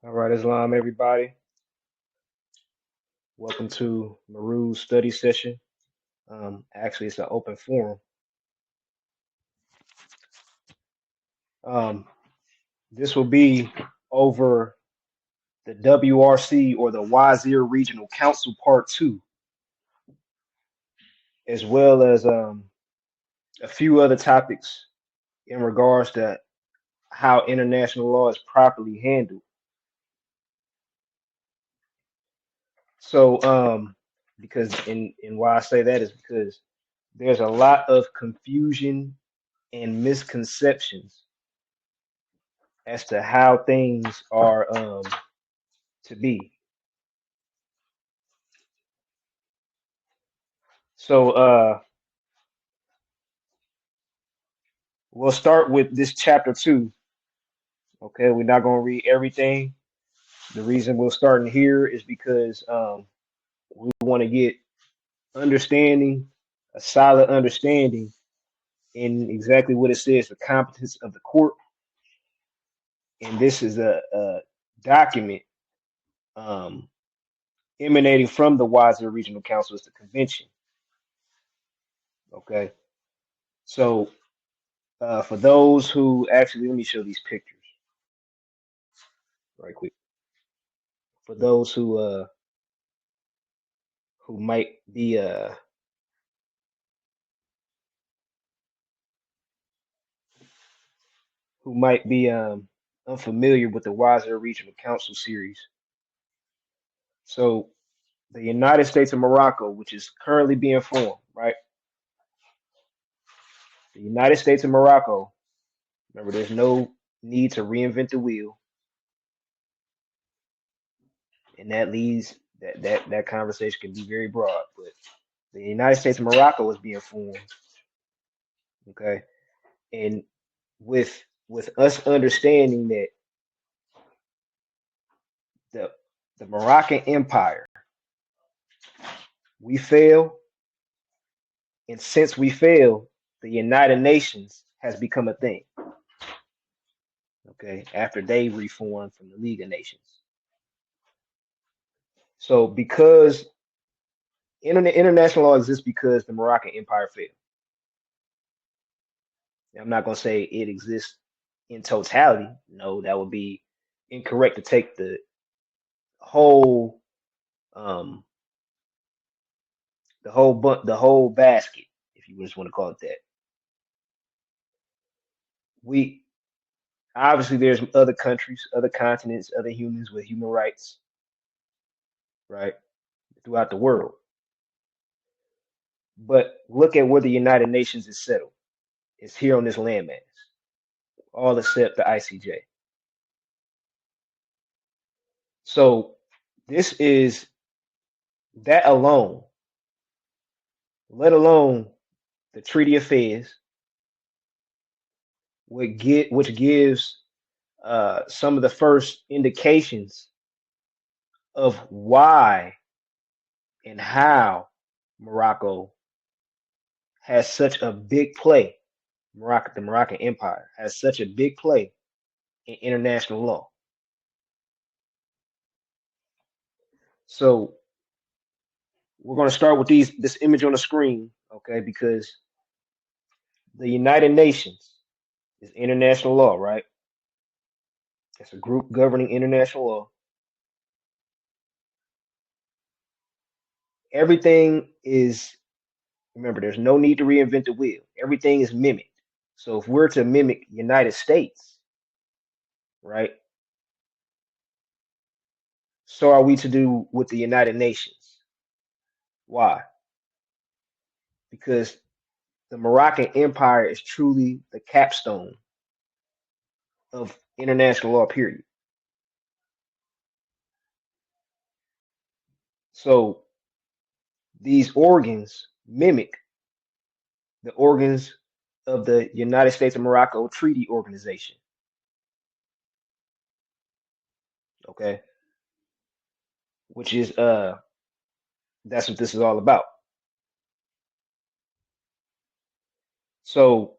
All right, Islam, everybody. Welcome to Maru's study session. Actually, it's an open forum. Um, this will be over the WRC or the Wazir Regional Council Part 2, as well as a few other topics in regards to how international law is properly handled. So, because and why I say that is because there's a lot of confusion and misconceptions as to how things are to be. So we'll start with this chapter 2. Okay, we're not going to read everything. The reason we're starting here is because we want to get understanding, a solid understanding in exactly what it says, the competence of the court. And this is a document um, emanating from the Wazir Regional Council, it's the convention. Okay, so for those who actually, let me show these pictures right quick. For those who might be unfamiliar with the Wazir Regional Council series. So the United States of Morocco, which is currently being formed, right? The United States of Morocco, remember, there's no need to reinvent the wheel, and that leads that conversation can be very broad. But the United States of Morocco is being formed, okay, and with us understanding that the the Moroccan Empire, we fail, and since we fail, the United Nations has become a thing. Okay, after they reformed from the League of Nations. So because international law exists because the Moroccan Empire failed. I'm not going to say it exists in totality. No, that would be incorrect to take whole um the whole basket, if you just want to call it that. We obviously there's other countries, other continents, other humans with human rights, right, throughout the world. But look at where the United Nations is settled. It's here on this landmass, all except the ICJ. So this is that alone, let alone the Treaty of Fez, which gives some of the first indications of why and how Morocco has such a big play. The Moroccan Empire has such a big play in international law. So we're going to start with this image on the screen, okay? Because the United Nations is international law, right? It's a group governing international law. Everything is, remember, there's no need to reinvent the wheel. Everything is mimicked. So if we're to mimic United States, right? So are we to do with the United Nations? Why? Because the Moroccan Empire is truly the capstone of international law, period. So these organs mimic the organs of the United States of Morocco Treaty Organization. Okay, which is that's what this is all about. So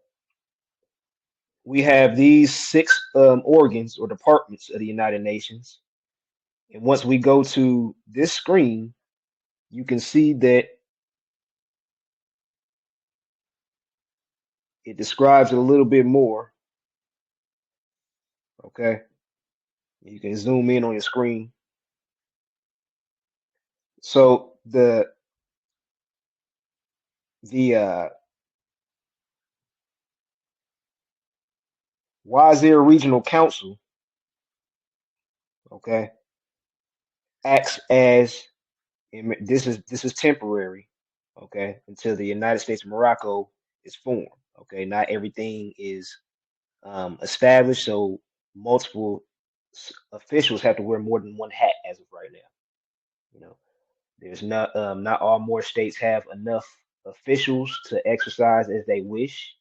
we have these six organs or departments of the United Nations. And once we go to this screen, you can see that it describes it a little bit more. Okay, you can zoom in on your screen. So the Wazir Regional Council, okay, acts as, and this is temporary, okay, until the United States of Morocco is formed. Okay, not everything is established, so multiple officials have to wear more than one hat as of right now. You know, there's not all more states have enough officials to exercise as they wish,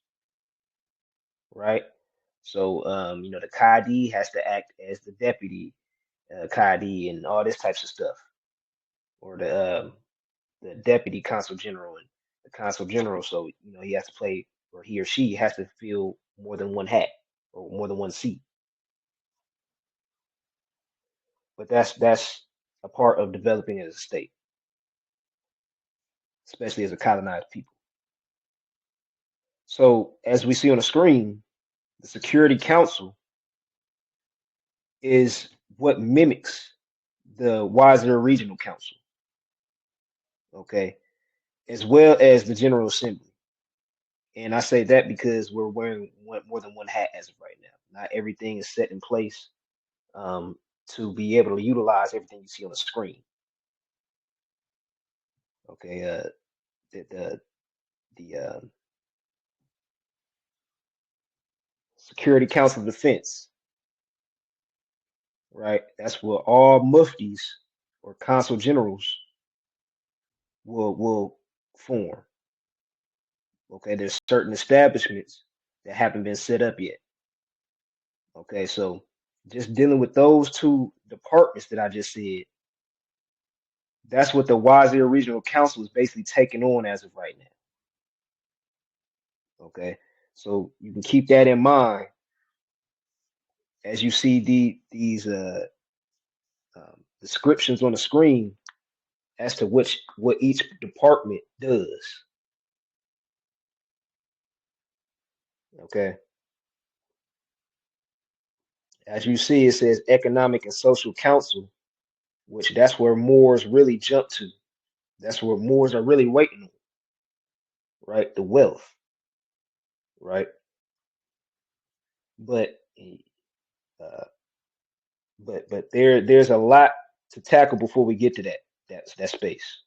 right? So the Qadi has to act as the deputy Qadi and all this types of stuff, or the deputy consul general and the consul general. So he has to play, or he or she has to fill more than one hat or more than one seat. But that's a part of developing as a state, especially as a colonized people. So as we see on the screen, the Security Council is what mimics the Wazir Regional Council, okay, as well as the General Assembly. And I say that because we're wearing more than one hat as of right now. Not everything is set in place um, to be able to utilize everything you see on the screen. Okay, the Security Council of Defense, right? That's where all muftis or consul generals will form. Okay, there's certain establishments that haven't been set up yet. Okay, so just dealing with those two departments that I just said, that's what the Wazir Regional Council is basically taking on as of right now. Okay, so you can keep that in mind as you see these descriptions on the screen as to what each department does. Okay, as you see, it says Economic and Social Council, which that's where Moors really jump to. That's where Moors are really waiting on, right? The wealth, right? But uh, but there's a lot to tackle before we get to that space.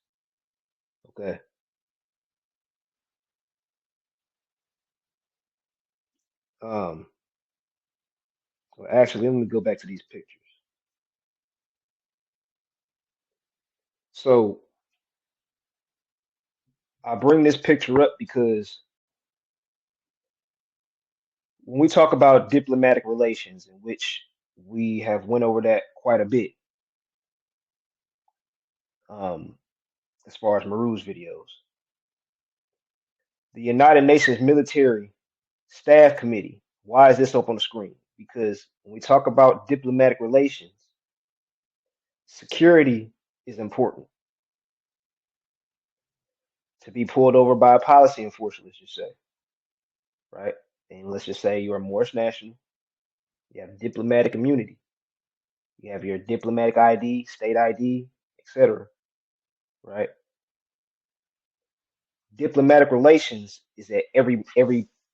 Okay. Um. Well, actually, let me go back to these pictures. So I bring this picture up because when we talk about diplomatic relations, in which we have went over that quite a bit, um, as far as Maru's videos, the United Nations Military Staff Committee. Why is this up on the screen? Because when we talk about diplomatic relations, security is important. To be pulled over by a policy enforcer, let's just say, right? And let's just say you're a Moorish national, you have diplomatic immunity, you have your diplomatic ID, state ID, etc., right? Diplomatic relations is at every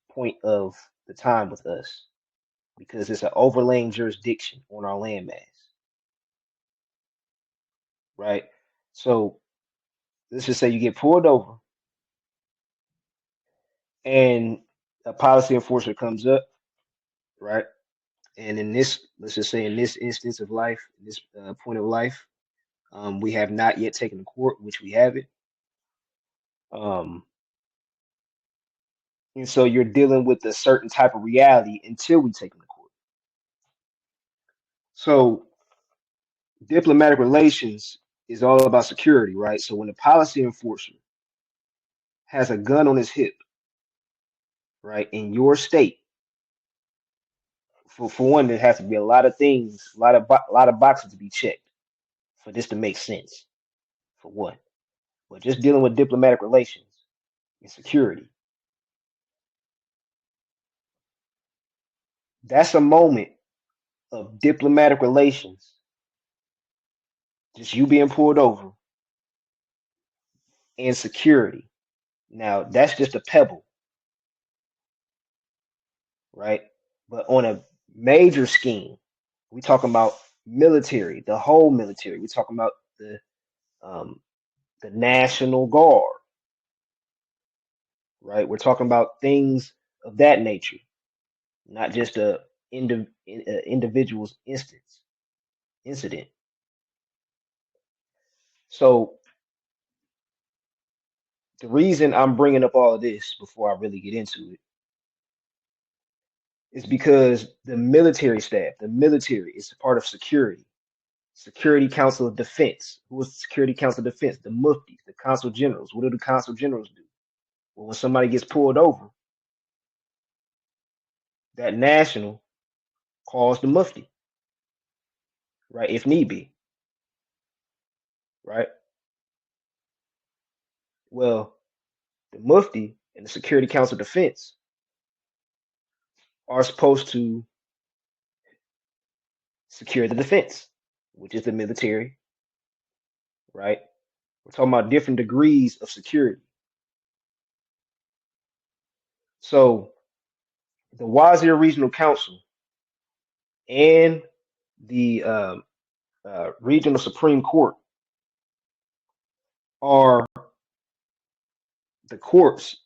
point of the time with us because it's an overlaying jurisdiction on our landmass, right? So let's just say you get pulled over and a policy enforcer comes up, right? And in this, let's just say in this instance of life, this point of life, we have not yet taken the court, which we haven't. Um, and so you're dealing with a certain type of reality until we take them to court. So diplomatic relations is all about security, right? So when a policy enforcer has a gun on his hip, right, in your state, for one, there has to be a lot of things, a lot of boxes to be checked. for this to make sense. For what? But just dealing with diplomatic relations and security. That's a moment of diplomatic relations, just you being pulled over, and security. Now, that's just a pebble, right? But on a major scheme, we talking about military, the whole military. We talking about um, the National Guard, right? We're talking about things of that nature, not just a individual's incident. So the reason I'm bringing up all of this before I really get into it is because the military staff, the military is a part of security. Security Council of Defense. Who is the Security Council of Defense? The Muftis, the Consul Generals. What do the Consul Generals do? Well, when somebody gets pulled over, that national calls the Mufti, right? If need be, right? Well, the Mufti and the Security Council of Defense are supposed to secure the defense, which is the military, right? We're talking about different degrees of security. So the Wazir Regional Council and the Regional Supreme Court are the courts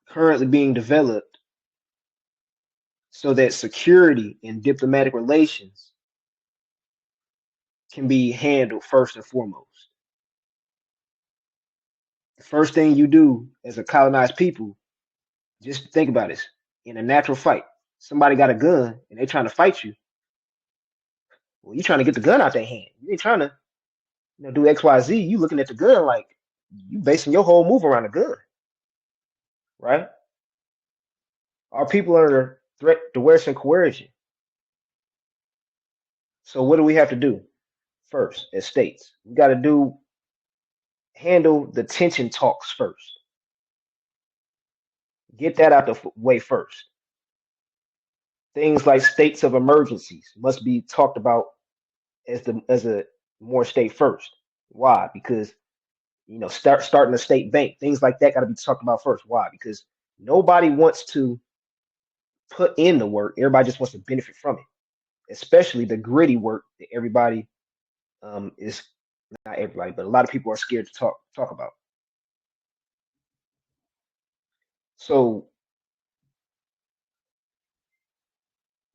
currently being developed so that security and diplomatic relations can be handled first and foremost. The first thing you do as a colonized people, just think about this, in a natural fight. Somebody got a gun and they're trying to fight you. Well, you trying to get the gun out their hand. You ain't trying to, do X, Y, Z. You looking at the gun like you basing your whole move around the gun, right? Our people are under threat, duress, and coercion. So what do we have to do first as states? We got to handle the tension talks first. Get that out the way first. Things like states of emergencies must be talked about as a more state first. Why? Because starting a state bank, things like that got to be talked about first. Why? Because nobody wants to put in the work. Everybody just wants to benefit from it, especially the gritty work that everybody is not everybody, but a lot of people are scared to talk about. So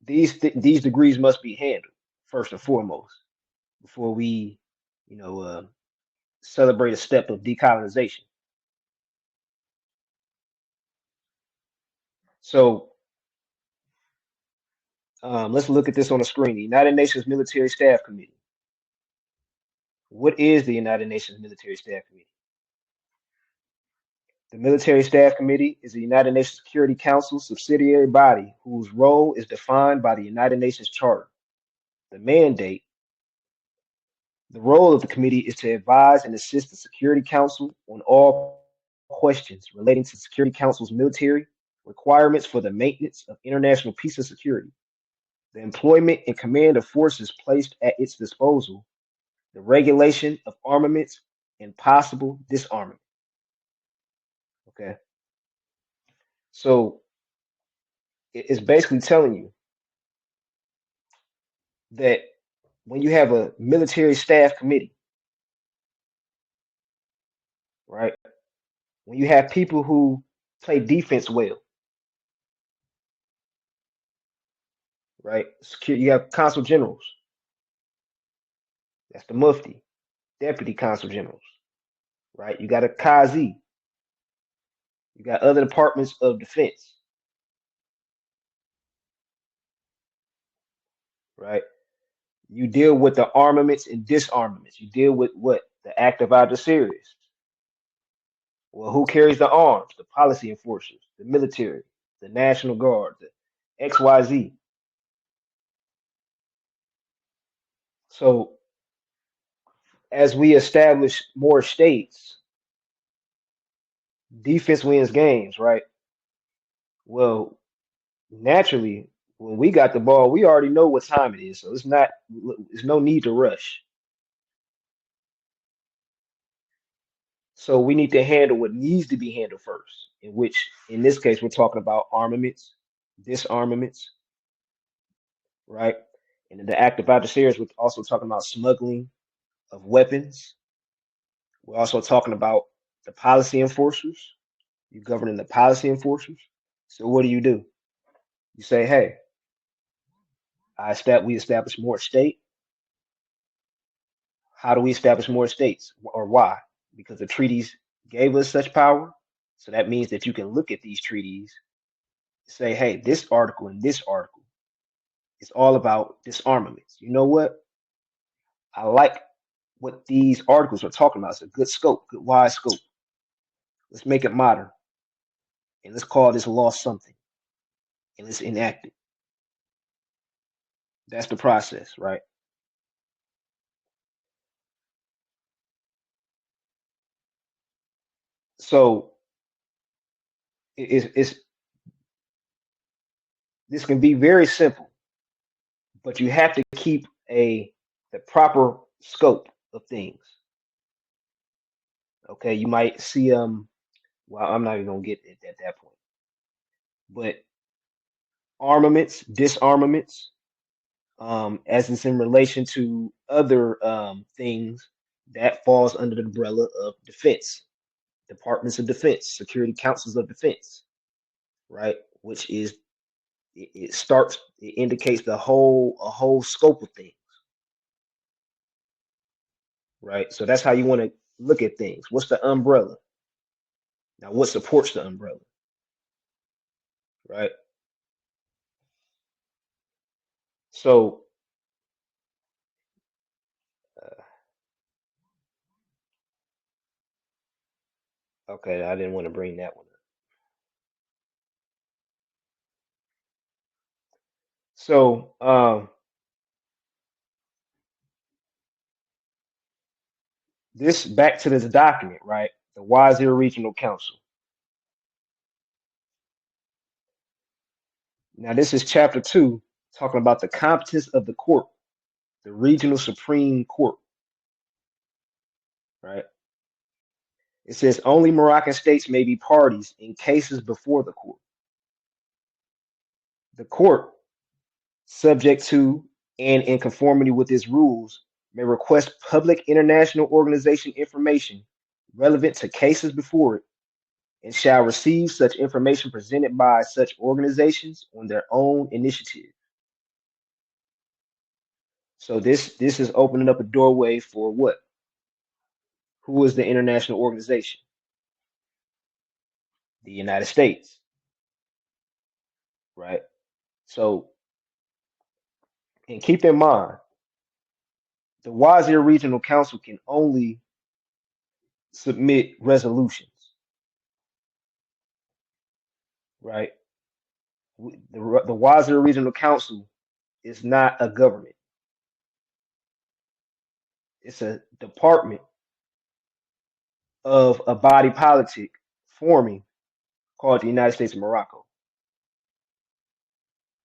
these degrees must be handled first and foremost before we, you know, uh, celebrate a step of decolonization. So let's look at this on the screen. The United Nations Military Staff Committee. What is the United Nations Military Staff Committee? The Military Staff Committee is the United Nations Security Council subsidiary body whose role is defined by the United Nations Charter. The mandate, the role of the committee is to advise and assist the Security Council on all questions relating to Security Council's military requirements for the maintenance of international peace and security, the employment and command of forces placed at its disposal, the regulation of armaments, and possible disarmament. Okay. So it's basically telling you that when you have a military staff committee, right? When you have people who play defense well, right? You have consul generals. That's the Mufti, deputy consul generals, right? You got a Qazi. You got other departments of defense, right? You deal with the armaments and disarmaments. You deal with what? The active adversaries. Well, who carries the arms? The policy enforcers, the military, the National Guard, the XYZ. So as we establish more states, defense wins games, right? Well, naturally, when we got the ball, we already know what time it is, so there's no need to rush. So we need to handle what needs to be handled first, in which, in this case, we're talking about armaments, disarmaments, right? And in the active adversaries, we're also talking about smuggling of weapons. We're also talking about the policy enforcers. You're governing the policy enforcers. So what do? You say, hey, we establish more state. How do we establish more states, or why? Because the treaties gave us such power. So that means that you can look at these treaties, say, hey, this article and this article is all about disarmaments. You know what? I like what these articles are talking about. It's a good scope, good wide scope. Let's make it modern and let's call this law something and let's enact it. That's the process, right? So it's this can be very simple, but you have to keep a the proper scope of things. Okay, you might see well, I'm not even gonna get it at that point, but armaments, disarmaments, as it's in relation to other things that falls under the umbrella of defense, departments of defense, security councils of defense, right? Which is it indicates a whole scope of things, right? So that's how you want to look at things. What's the umbrella? Now, what supports the umbrella, right? So, uh, okay, I didn't want to bring that one up. So, this back to this document, right? The Wazir Regional Council. Now, this is chapter 2, talking about the competence of the court, the regional supreme court, right? It says only Moroccan states may be parties in cases before the court. The court, subject to and in conformity with its rules, may request public international organization information relevant to cases before it and shall receive such information presented by such organizations on their own initiative. So this is opening up a doorway for what? Who is the international organization? The United States, right? So, and keep in mind, the Wazir Regional Council can only submit resolutions, right? The Wazir Regional Council is not a government; it's a department of a body politic forming called the United States of Morocco,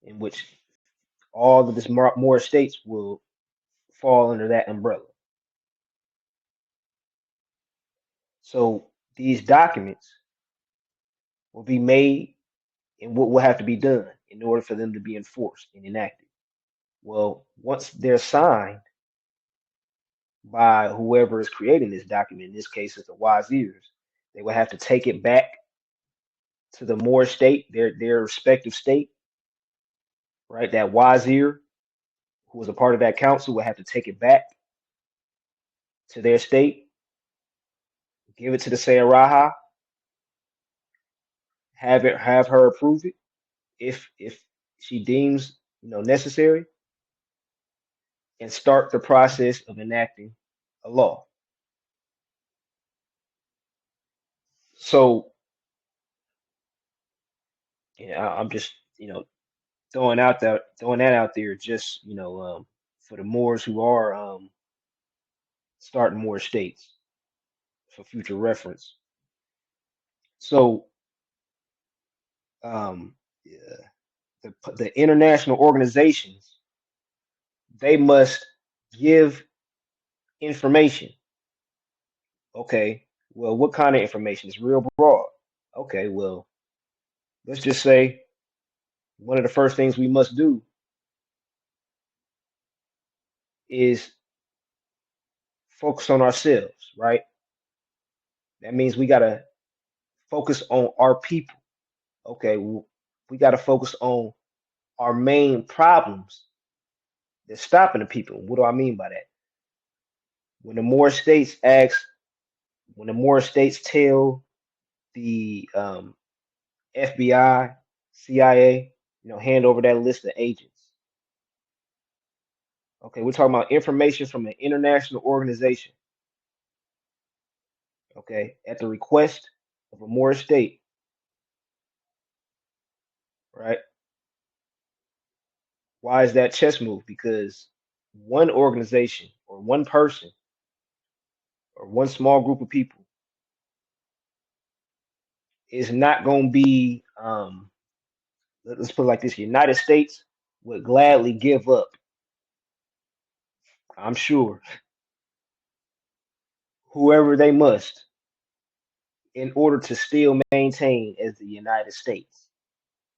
in which all of this more states will fall under that umbrella. So these documents will be made and what will have to be done in order for them to be enforced and enacted. Well, once they're signed by whoever is creating this document, in this case, it's the Wazirs, they will have to take it back to the Moor state, their respective state, right? That Wazir, who was a part of that council, will have to take it back to their state, give it to the Sayaraha, have her approve it if she deems necessary, and start the process of enacting a law. So, I'm just throwing that out there, just for the Moors who are starting more states for future reference. So, yeah, the international organizations, they must give information. Okay, well, what kind of information? It's real broad. Okay, well, let's just say one of the first things we must do is focus on ourselves, right? That means we got to focus on our people. Okay, we got to focus on our main problems that's stopping the people. What do I mean by that? When the more states ask, when the more states tell the FBI, CIA, hand over that list of agents. Okay, we're talking about information from an international organization. Okay, at the request of a more state, right? Why is that chess move? Because one organization or one person or one small group of people is not going to be, let's put it like this: United States would gladly give up, I'm sure, whoever they must in order to still maintain as the United States.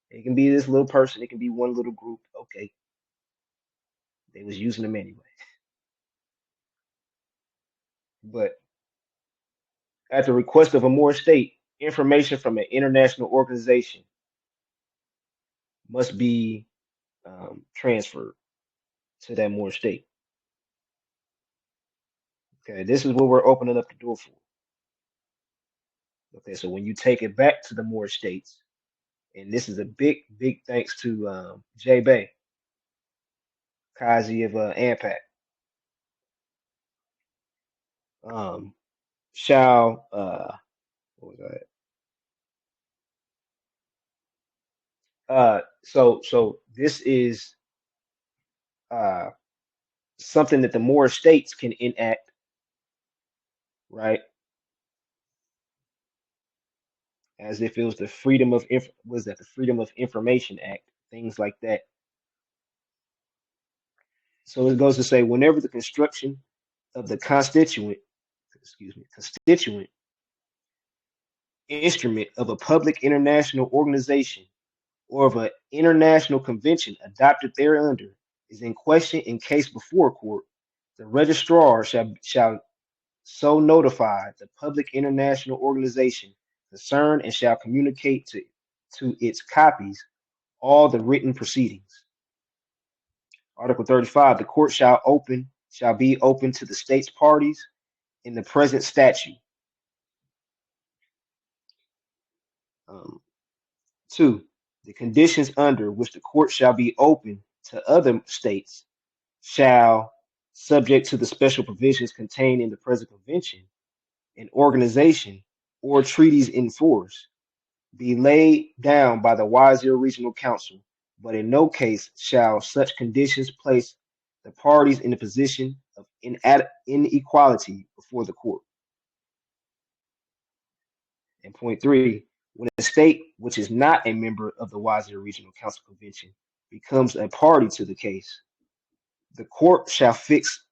It can be this little person, it can be one little group. Okay, they was using them anyway. But at the request of a more state, information from an international organization must be transferred to that more state. Okay, this is what we're opening up the door for. Okay, so when you take it back to the more states, and this is a big, big thanks to J Bay, Kazi of AMPAC, um, shall, what was that? So this is uh, something that the more states can enact, right? As if it was the was that the Freedom of Information Act, things like that. So it goes to say whenever the construction of the constituent instrument of a public international organization or of an international convention adopted thereunder is in question in case before a court, the registrar shall so notify the public international organization concerned and shall communicate to its copies all the written proceedings. Article 35, the court shall be open to the state's parties in the present statute. Um, 2, the conditions under which the court shall be open to other states shall, subject to the special provisions contained in the present convention, an organization or treaties in force, be laid down by the Wazir Regional Council, but in no case shall such conditions place the parties in a position of inequality before the court. And point 3, when a state which is not a member of the Wazir Regional Council Convention becomes a party to the case, the court shall fix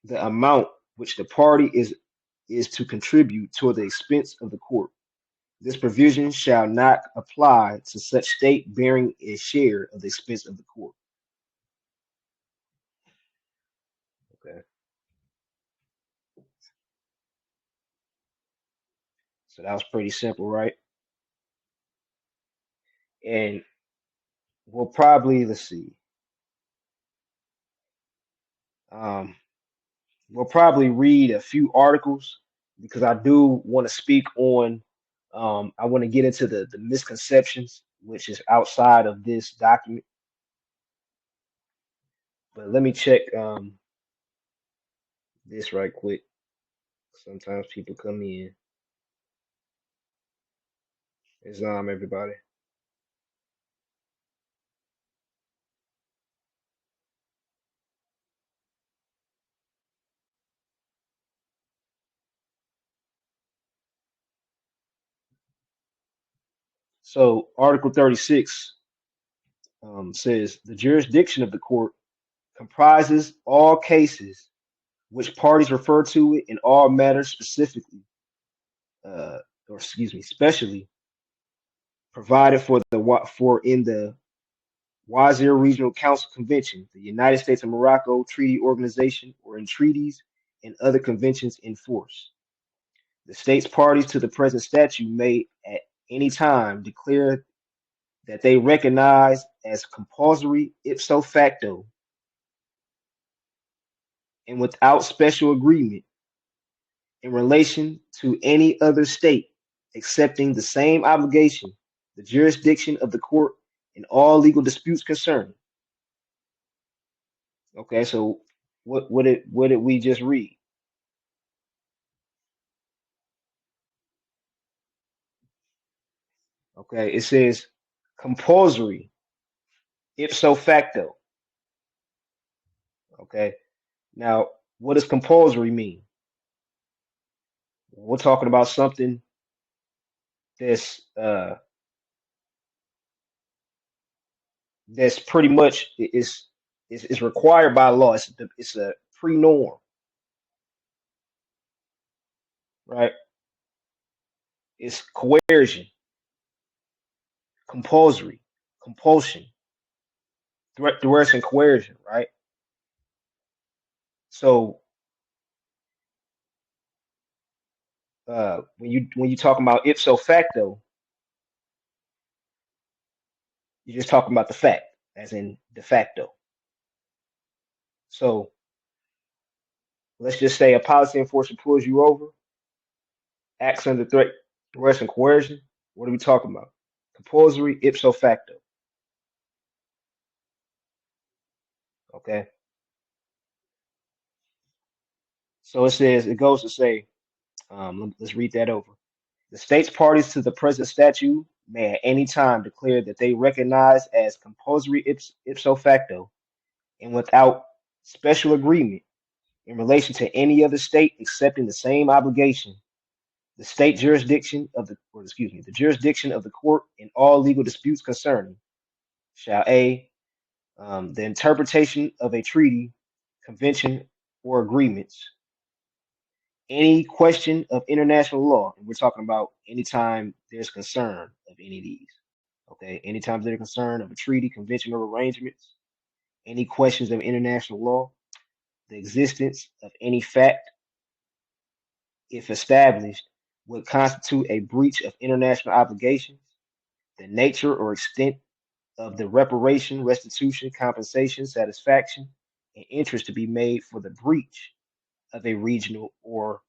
the amount which the party is to contribute toward the expense of the court. This provision shall not apply to such state bearing a share of the expense of the court. Okay, so that was pretty simple, right? And we'll probably let's see. Um, we'll probably read a few articles because I do want to speak on. I want to get into the misconceptions, which is outside of this document. But let me check this right quick. Sometimes people come in. Islam, everybody. So Article 36 says the jurisdiction of the court comprises all cases which parties refer to it in all matters specifically, uh, or excuse me, specially provided for in the Wazir Regional Council Convention, the United States of Morocco Treaty Organization, or in treaties and other conventions in force. The states parties to the present statute may at any time declare that they recognize as compulsory ipso facto and without special agreement in relation to any other state accepting the same obligation, the jurisdiction of the court in all legal disputes concerning. Okay, so what did we just read? Okay, it says compulsory ipso facto. Okay, now what does compulsory mean? We're talking about something that's that's pretty much is required by law. It's a pre-norm, right? It's coercion, compulsory, compulsion, threat, duress, and coercion, right? So when you talking about ipso facto, you're just talking about the fact, as in de facto. So let's just say a policy enforcer pulls you over, acts under threat, duress, and coercion. What are we talking about? Compulsory ipso facto. Okay. So it goes to say, let's read that over. The states parties to the present statute may at any time declare that they recognize as compulsory ipso facto and without special agreement in relation to any other state accepting the same obligation, the state jurisdiction of the jurisdiction of the court in all legal disputes concerning shall the interpretation of a treaty, convention, or agreements, any question of international law, and we're talking about anytime there's concern of any of these. Okay, anytime there's concern of a treaty, convention, or arrangements, any questions of international law, the existence of any fact, if established, would constitute a breach of international obligations, the nature or extent of the reparation, restitution, compensation, satisfaction, and interest to be made for the breach of a regional or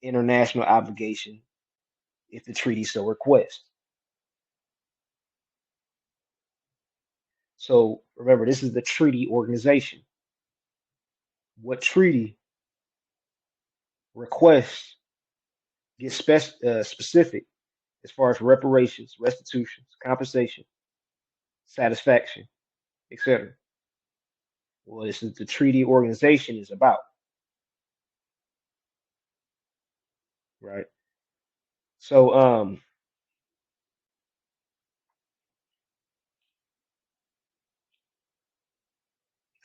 international obligation if the treaty so requests. So remember, this is the treaty organization. What treaty requests get specific as far as reparations, restitutions, compensation, satisfaction, etc. Well, this is the treaty organization is about, right? So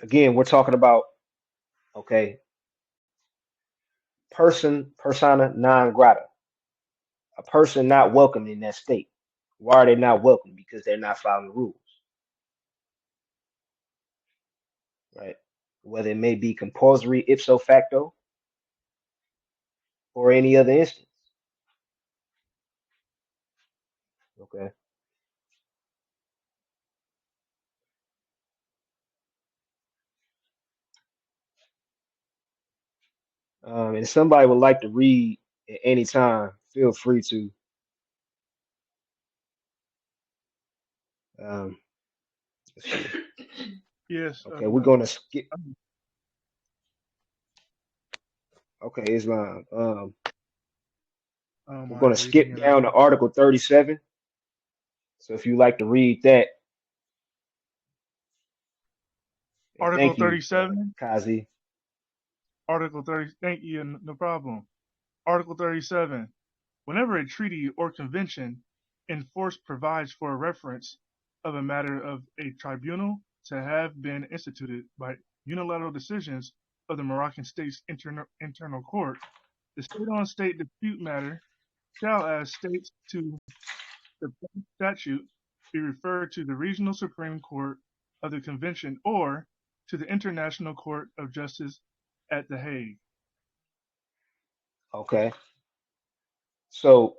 again, we're talking about, okay, persona non grata, a person not welcome in that state. Why are they not welcome? Because they're not following the rules, right? Whether it may be compulsory ipso facto or any other instance. Okay. And if somebody would like to read at any time, feel free to. Um, let's see. Yes. Okay, we're gonna skip. Okay, Islam. We're gonna skip reading down to Article 37. So if you like to read that, and Article thank you, 37. Kazi. Article 30. Thank you. No problem. Article 37. Whenever a treaty or convention in force provides for a reference of a matter of a tribunal to have been instituted by unilateral decisions of the Moroccan state's internal court. The state-on-state dispute matter shall, as states to the statute, be referred to the Regional Supreme Court of the Convention or to the International Court of Justice at The Hague. Okay. So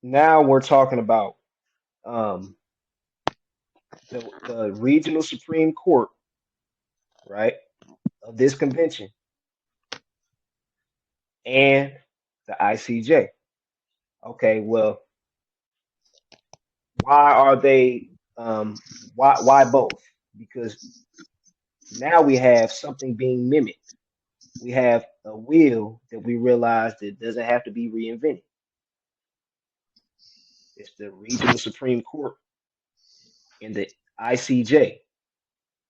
now we're talking about um, the regional Supreme Court, right, of this convention and the ICJ. Okay, well, why are they? Why both? Because now we have something being mimicked. We have a wheel that we realize that doesn't have to be reinvented. It's the regional Supreme Court and the ICJ,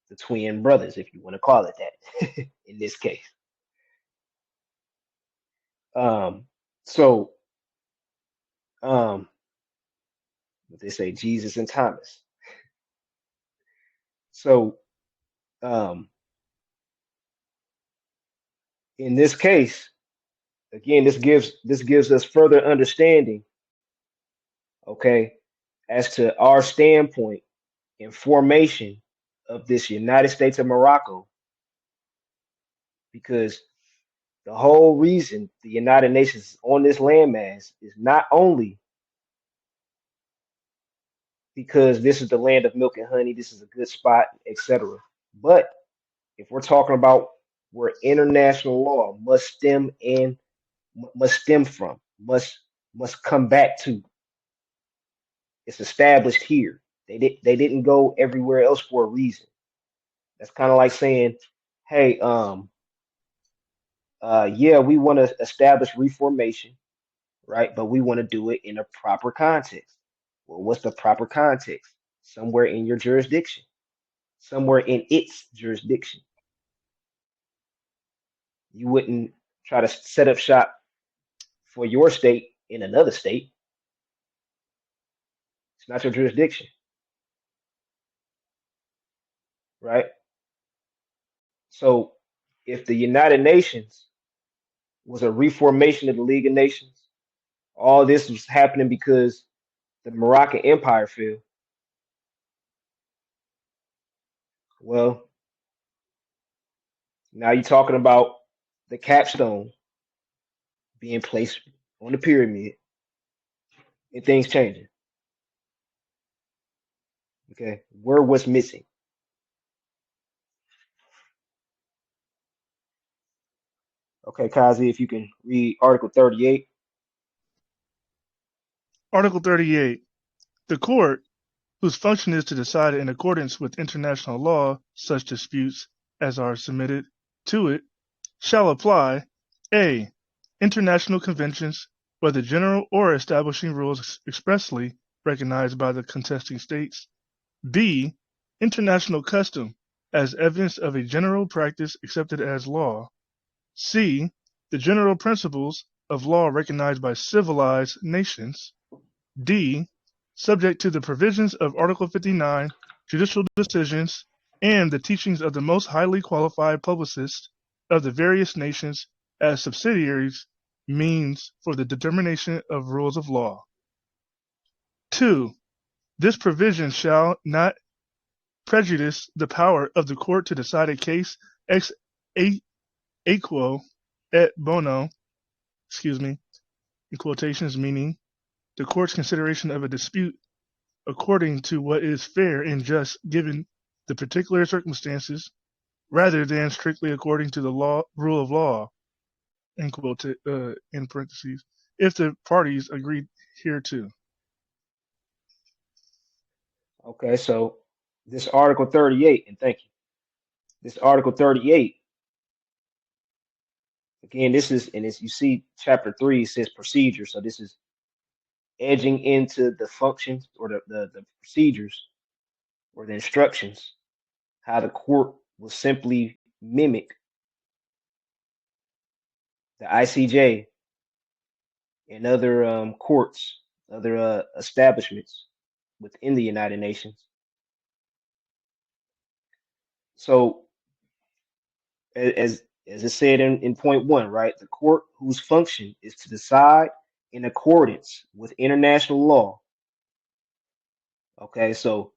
the twin brothers, if you want to call it that, in this case. Um, so, what they say, Jesus and Thomas. So, um, in this case, again, this gives us further understanding, okay, as to our standpoint in formation of this United States of Morocco, because the whole reason the United Nations is on this landmass is not only because this is the land of milk and honey, this is a good spot, etc. But if we're talking about where international law must stem from, must come back to, it's established here. They didn't go everywhere else for a reason. That's kind of like saying, hey, yeah, we want to establish reformation, right? But we want to do it in a proper context. Well, what's the proper context? Somewhere in your jurisdiction, somewhere in its jurisdiction. You wouldn't try to set up shop for your state in another state. It's not your jurisdiction, right? So if the United Nations was a reformation of the League of Nations, all this was happening because the Moroccan Empire fell. Well, now you're talking about the capstone being placed on the pyramid and things changing. Okay, where was missing? Okay, Kazi, if you can read Article 38. Article 38. The court, whose function is to decide in accordance with international law such disputes as are submitted to it, shall apply a. International conventions, whether general or establishing rules expressly recognized by the contesting states; b. International custom, as evidence of a general practice accepted as law; c. The general principles of law recognized by civilized nations; d. Subject to the provisions of Article 59, judicial decisions, and the teachings of the most highly qualified publicists of the various nations as subsidiaries means for the determination of rules of law. 2. This provision shall not prejudice the power of the court to decide a case ex aequo et bono, in quotations, meaning the court's consideration of a dispute according to what is fair and just given the particular circumstances, rather than strictly according to the rule of law, in parentheses, if the parties agreed hereto. Okay, so this Article 38, and thank you. This Article 38, again, this is, and as you see, Chapter 3 says procedure. So this is edging into the functions or the procedures or the instructions, how the court will simply mimic the ICJ and other courts other establishments within the United Nations. So, as it said in point one, right, the court whose function is to decide in accordance with international law. Okay, so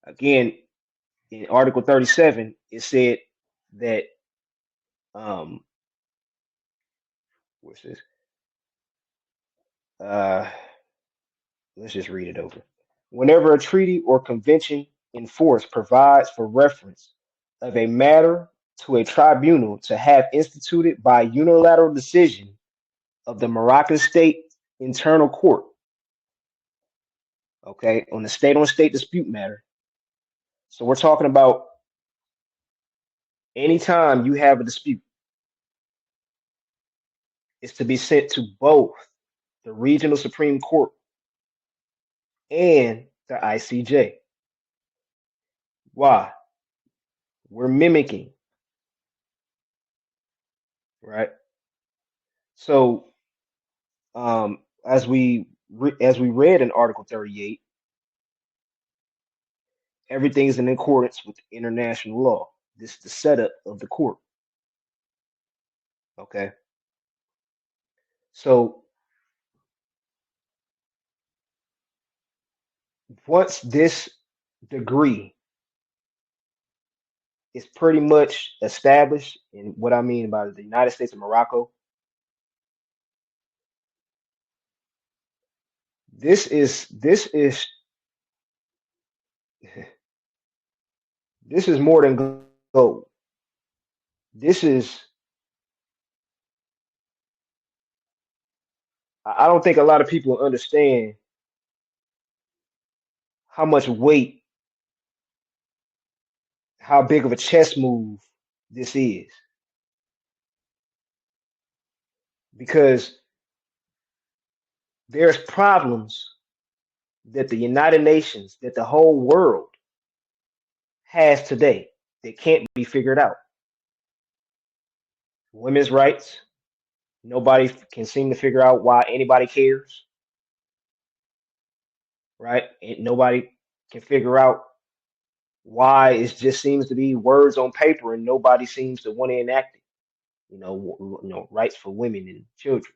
again, in Article 37, it said that um, what's this? Uh, let's just read it over. Whenever a treaty or convention in force provides for reference of a matter to a tribunal to have instituted by unilateral decision of the Moroccan state internal court, okay, on the state on state dispute matter. So we're talking about anytime you have a dispute, it's to be sent to both the regional Supreme Court and the ICJ. Why? We're mimicking, right? So, as we read in Article 38, everything is in accordance with international law. This is the setup of the court. Okay. So once this degree is pretty much established, and what I mean by the United States of Morocco, this is this is more than gold. This is I don't think a lot of people understand how much weight, how big of a chess move this is, because there's problems that the United Nations, that the whole world has today that can't be figured out. Women's rights, nobody can seem to figure out why anybody cares, right? And nobody can figure out why it just seems to be words on paper and nobody seems to want to enact it. Rights for women and children.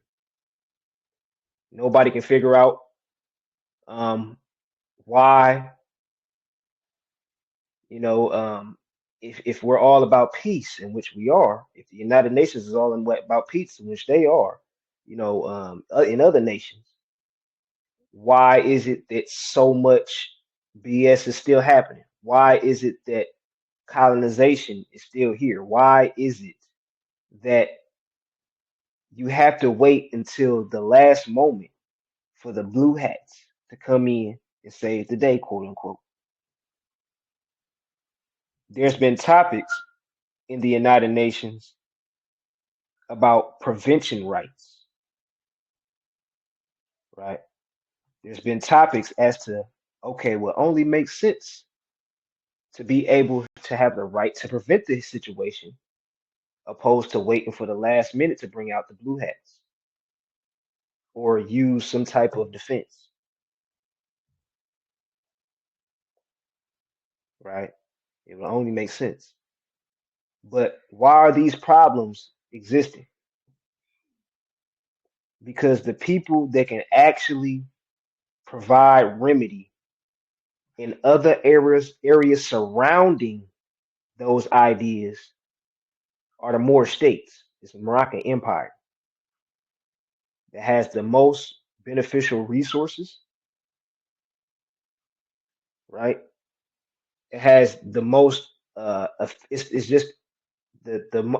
Nobody can figure out um, why, you know, if we're all about peace, in which we are, if the United Nations is all about peace, in which they are, in other nations, why is it that so much BS is still happening? Why is it that colonization is still here? Why is it that you have to wait until the last moment for the blue hats to come in and save the day, quote unquote? There's been topics in the United Nations about prevention rights, right? There's been topics as to, okay, well, only makes sense to be able to have the right to prevent this situation opposed to waiting for the last minute to bring out the blue hats or use some type of defense, right? It will only make sense. But why are these problems existing? Because the people that can actually provide remedy in other areas surrounding those ideas are the Moor states. It's the Moroccan Empire that has the most beneficial resources, right? It has the most. It's just the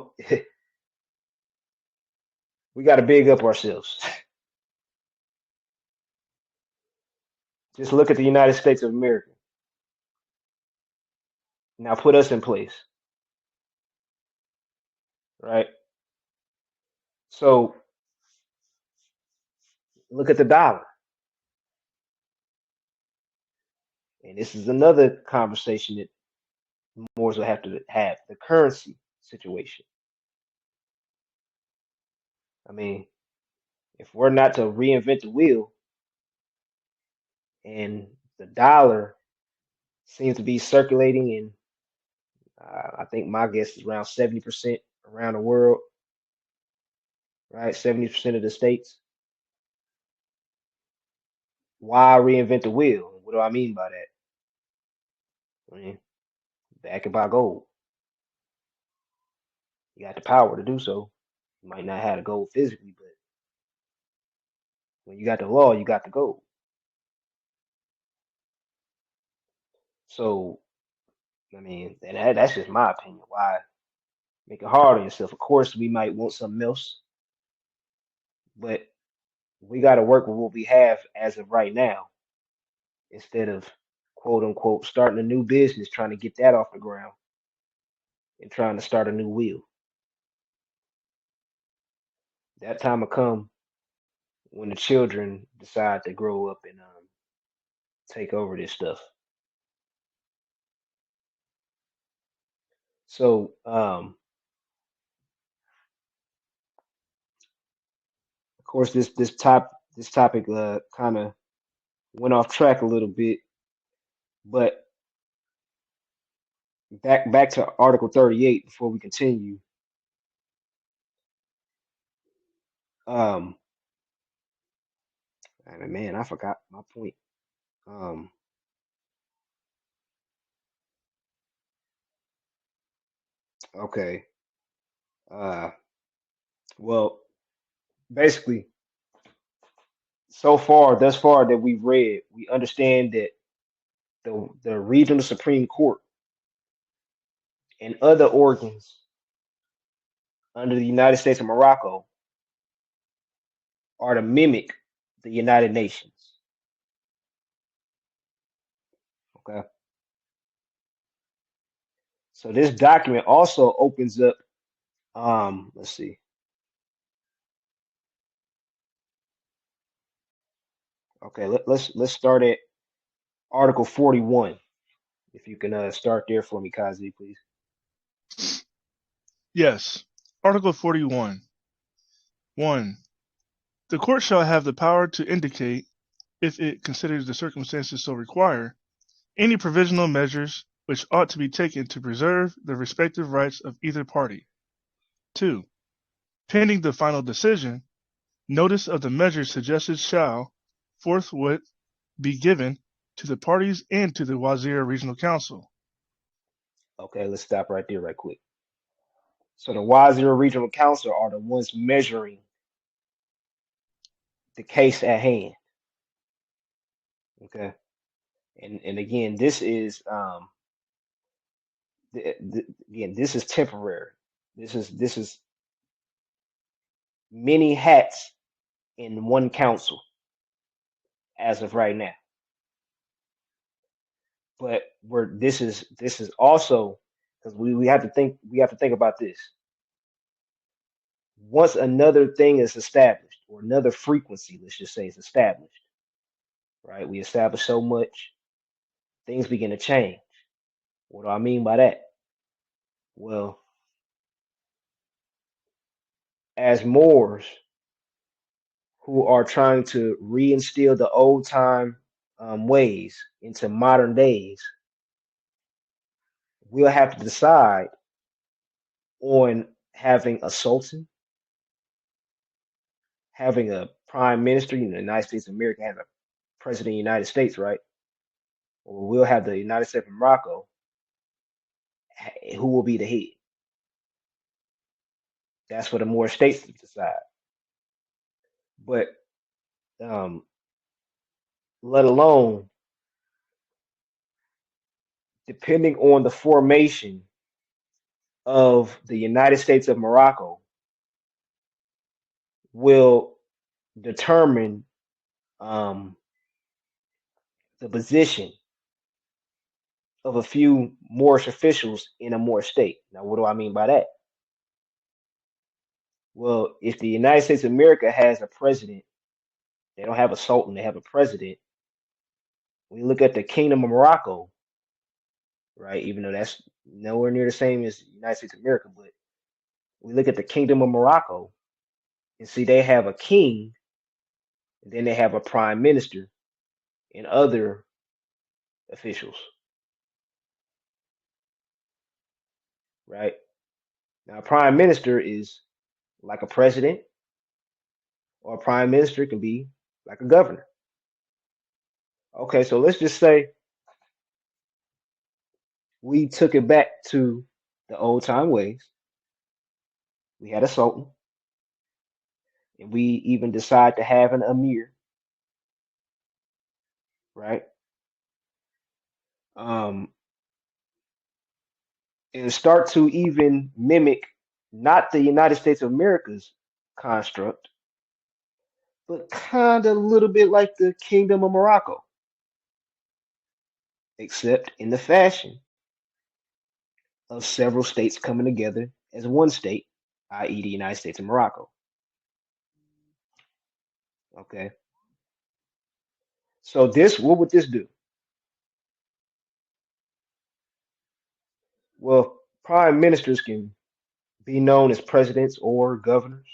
we got to big up ourselves. Just look at the United States of America. Now put us in place, right? So look at the dollar, and this is another conversation that Moors will have to have the currency situation. I mean, if we're not to reinvent the wheel, and the dollar seems to be circulating in, I think my guess is around 70% around the world, right? 70% of the states. Why reinvent the wheel? What do I mean by that? I mean, back it by gold. You got the power to do so. You might not have the gold physically, but when you got the law, you got the gold. So, I mean, and that's just my opinion. Why make it hard on yourself? Of course, we might want something else, but we got to work with what we have as of right now instead of quote unquote starting a new business, trying to get that off the ground and trying to start a new wheel. That time will come when the children decide to grow up and take over this stuff. So, of course, this topic kind of went off track a little bit, but back to Article 38 before we continue. Um, and man, I forgot my point. Um, okay. Uh, well, basically, thus far that we've read, we understand that the regional Supreme Court and other organs under the United States of Morocco are to mimic the United Nations. Okay. So this document also opens up. Let's see. Okay, let's start at Article 41. If you can start there for me, Kazi, please. Yes. Article 41. 1. The court shall have the power to indicate, if it considers the circumstances so require, any provisional measures which ought to be taken to preserve the respective rights of either party. 2. Pending the final decision, notice of the measures suggested shall forthwith be given to the parties and to the Wazir Regional Council. Okay, let's stop right there, right quick. So the Wazir Regional Council are the ones measuring the case at hand. Okay, and again, this is again, this is temporary. This is many hats in one council as of right now. But this is also because we have to think about this. Once another thing is established, or another frequency, let's just say, is established, right? We establish so much, things begin to change. What do I mean by that? Well, as Moors who are trying to reinstill the old time ways into modern days, we'll have to decide on having a sultan, having a prime minister. You know, the United States of America has a president of the United States, right? Or we'll have the United States of Morocco, who will be the head. That's for the more states to decide. But um, let alone, depending on the formation of the United States of Morocco, will determine um, the position of a few Moorish officials in a Moorish state. Now, what do I mean by that? Well, if the United States of America has a president, they don't have a sultan, they have a president. When you look at the Kingdom of Morocco, right, even though that's nowhere near the same as the United States of America, but we look at the Kingdom of Morocco and see they have a king, and then they have a prime minister, and other officials, right? Now, a prime minister is like a president, or a prime minister can be like a governor. Okay, so let's just say we took it back to the old time ways. We had a sultan, and we even decide to have an emir, right? Um, and start to even mimic not the United States of America's construct, but kind of a little bit like the Kingdom of Morocco, except in the fashion of several states coming together as one state, i.e., the United States of Morocco. Okay, so this, what would this do? Well, prime ministers can be known as presidents or governors,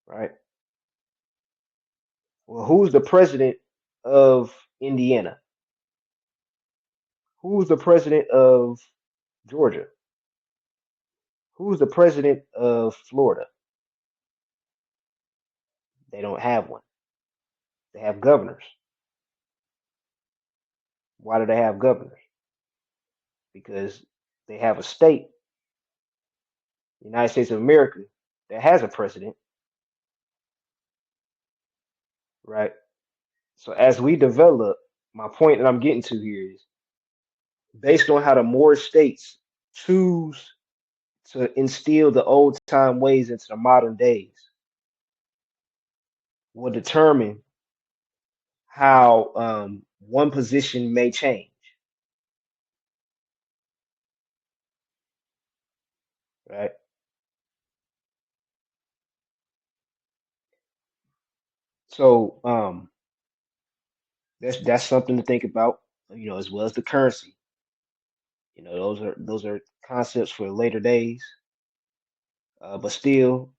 right? Well, who's the president of Indiana? Who's the president of Georgia? Who's the president of Florida? They don't have one. They have governors. Why do they have governors? Because they have a state, the United States of America, that has a president, right? So as we develop, my point that I'm getting to here is based on how the more states choose to instill the old time ways into the modern days will determine how one position may change, right? So that's something to think about, as well as the currency. Those are concepts for later days, but still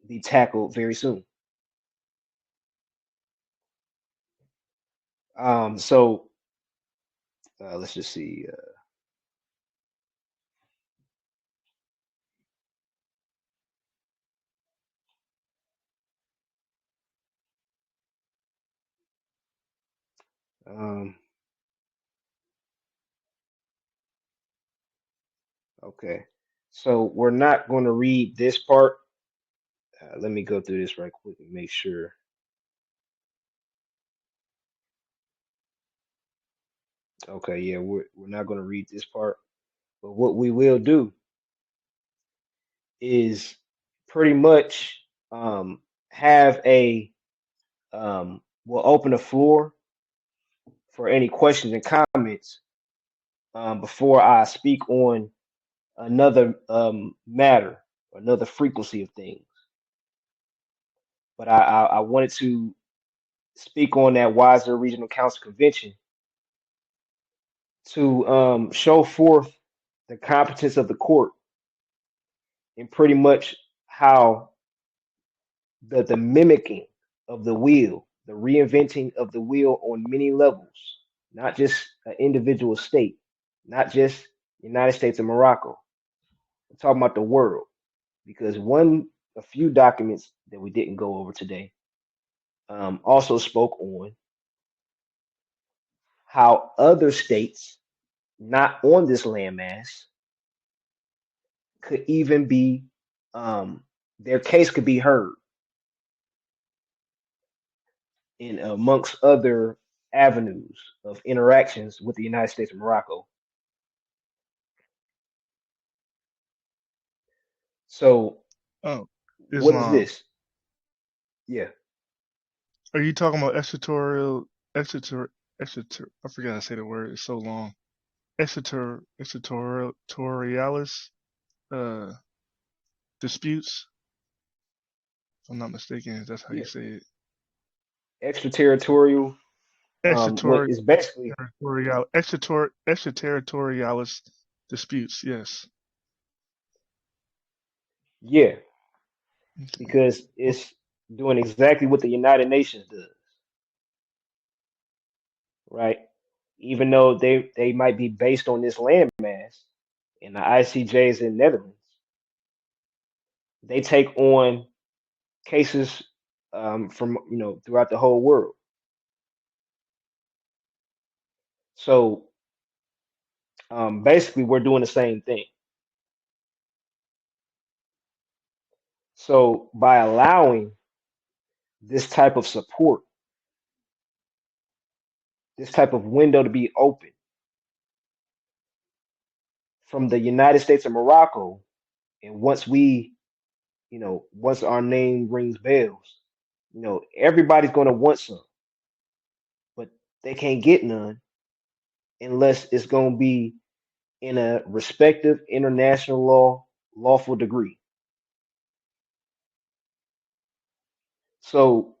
be tackled very soon. So let's just see. Um, okay, so we're not going to read this part. Let me go through this right quick and make sure. Okay, yeah, we're not going to read this part, but what we will do is pretty much have a we'll open the floor for any questions and comments before I speak on another matter, another frequency of things. But I wanted to speak on that Wazir Regional Council Convention to show forth the competence of the court and pretty much how the mimicking of the wheel, the reinventing of the wheel on many levels, not just an individual state, not just United States of Morocco. I'm talking about the world because a few documents that we didn't go over today also spoke on how other states not on this landmass could even be their case could be heard in amongst other avenues of interactions with the United States of Morocco. So, Oh, what is Islam. this? Yeah, Are you talking about extraterritorial? I forgot to say the word. It's so long. Extraterritorialis uh, disputes. If I'm not mistaken, that's how you yeah. say it. Extraterritorial. What Extraterritorial, is basically extraterritorialis disputes. Yes. yeah, Okay. because it's doing exactly what the United Nations does. right? Even though they might be based on this landmass in the ICJs in Netherlands, they take on cases from throughout the whole world. So basically, we're doing the same thing. So by allowing this type of support, this type of window to be open from the United States of Morocco, and once our name rings bells, everybody's going to want some, but they can't get none unless it's going to be in a respective international law lawful degree. So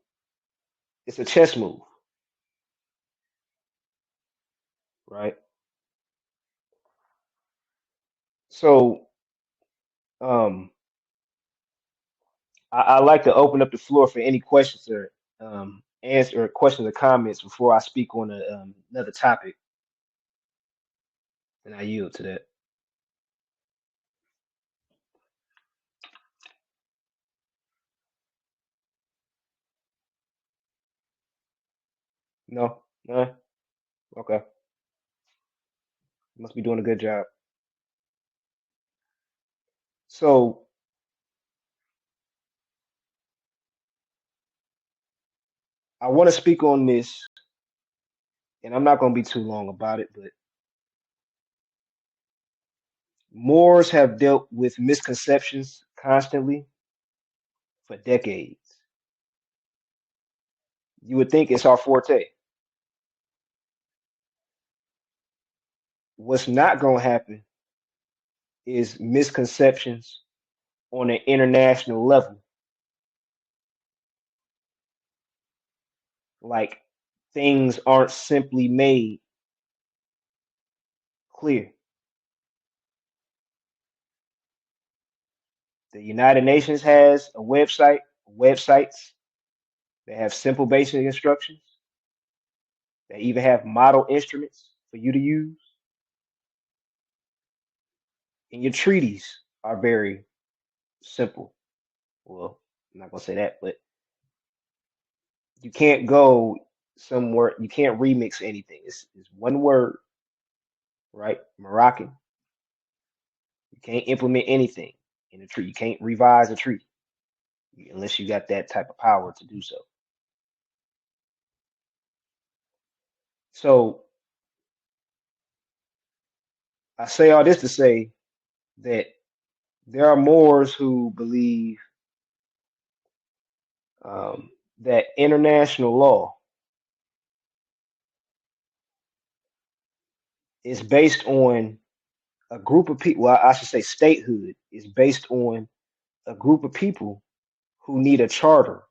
it's a chess move, right? So um, I like to open up the floor for any questions or answer or questions or comments before I speak on another topic, and I yield to that. No, no, okay, must be doing a good job. So I want to speak on this, and I'm not going to be too long about it, but Moors have dealt with misconceptions constantly for decades. You would think it's our forte. What's not going to happen is misconceptions on an international level, like things aren't simply made clear. The United Nations has a websites that have simple basic instructions. They even have model instruments for you to use. And your treaties are very simple. Well, I'm not gonna say that, but you can't go somewhere. You can't remix anything. It's one word, right? Moroccan. You can't implement anything in a treaty. You can't revise a treaty unless you got that type of power to do so. So I say all this to say that there are Moors who believe that international law is based on a group of people. Well, I should say statehood is based on a group of people who need a charter,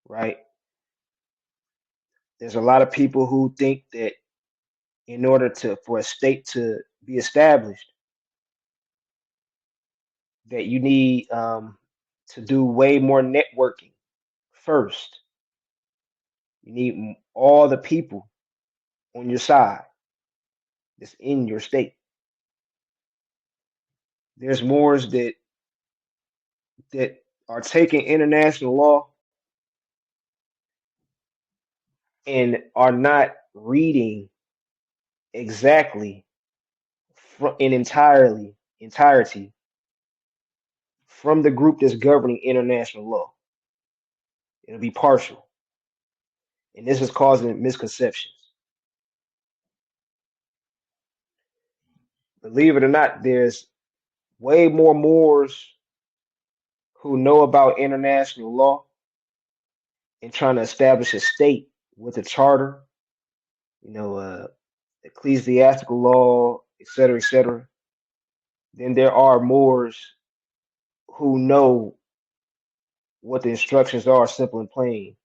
right? There's a lot of people who think that in order for a state to be established, that you need to do way more networking first. You need all the people on your side that's in your state. There's Moors that are taking international law and are not reading exactly in entirety from the group that's governing international law. It'll be partial, and this is causing misconceptions. Believe it or not, there's way more Moors who know about international law and trying to establish a state with a charter, you know, ecclesiastical law, et cetera, than there are Moors who know what the instructions are, simple and plain,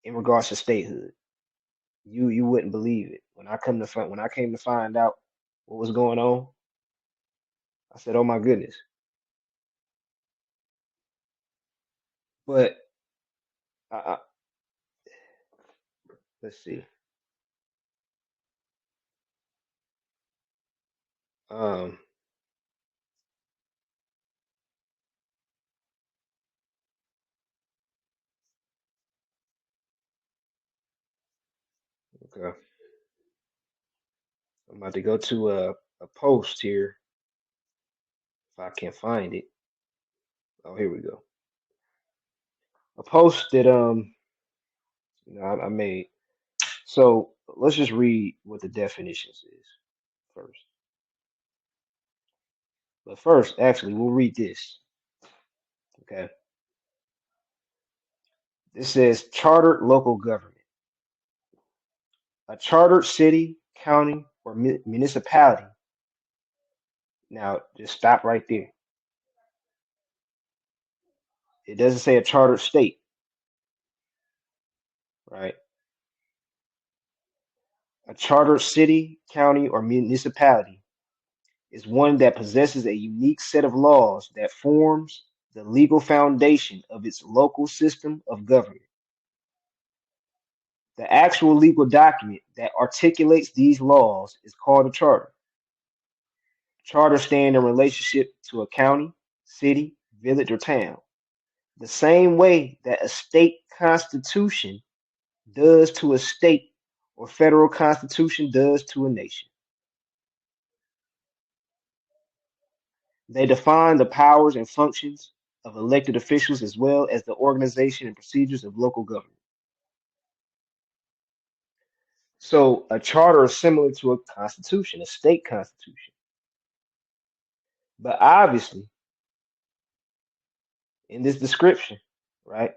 in regards to statehood. You wouldn't believe it when I came to find out what was going on. I said, "Oh my goodness!" But I, Let's see. Um, okay. I'm about to go to a post here if I can find it. Oh, here we go. A post that I made. So let's just read what the definitions is first. But first, actually, we'll read this. Okay. This says chartered local government. A chartered city, county, or municipality. Now, just stop right there. It doesn't say a chartered state, right? A chartered city, county, or municipality is one that possesses a unique set of laws that forms the legal foundation of its local system of government. The actual legal document that articulates these laws is called a charter. Charters stand in relationship to a county, city, village, or town, the same way that a state constitution does to a state or federal constitution does to a nation. They define the powers and functions of elected officials as well as the organization and procedures of local government. So a charter is similar to a constitution, a state constitution. But obviously, in this description, right,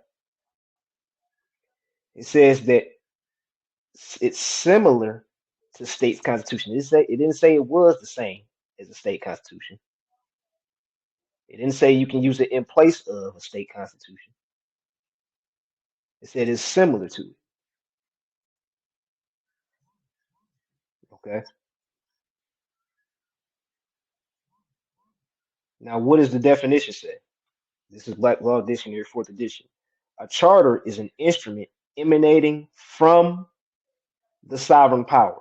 it says that it's similar to state's constitution. It didn't say it was the same as a state constitution. It didn't say you can use it in place of a state constitution. It said it's similar to it. Okay. Now, what does the definition say? This is Black Law Dictionary, fourth edition. A charter is an instrument emanating from the sovereign power.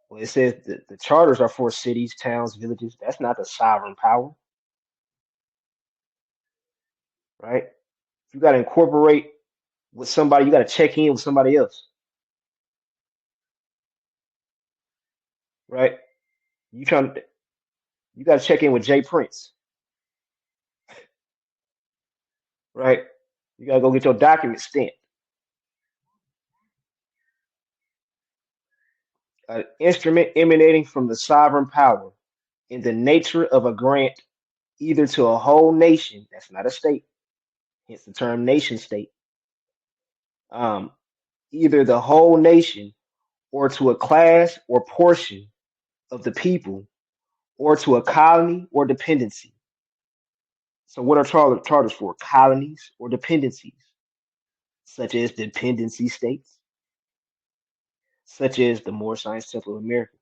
Well, it says that the charters are for cities, towns, villages. That's not the sovereign power, right? You got to incorporate with somebody. You got to check in with somebody else, right? You trying, you got to check in with Jay Prince, right? You got to go get your document stamped. An instrument emanating from the sovereign power in the nature of a grant either to a whole nation, that's not a state, hence the term nation state, um, either the whole nation or to a class or portion of the people or to a colony or dependency. So, what are charters for? Colonies or dependencies, such as dependency states, such as the Moorish Science Temple of America,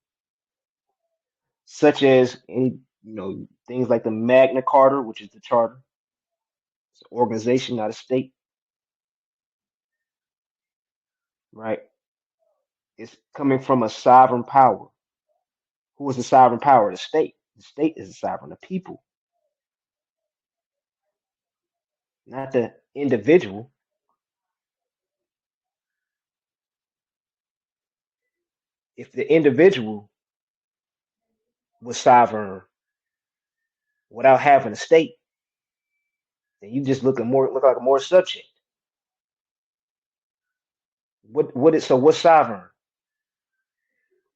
such as any, things like the Magna Carta, which is the charter. It's an organization, not a state, right? It's coming from a sovereign power. Who is the sovereign power? The state. The state is the sovereign. The people, not the individual. If the individual was sovereign without having a state, then you just look like a more subject. What's sovereign?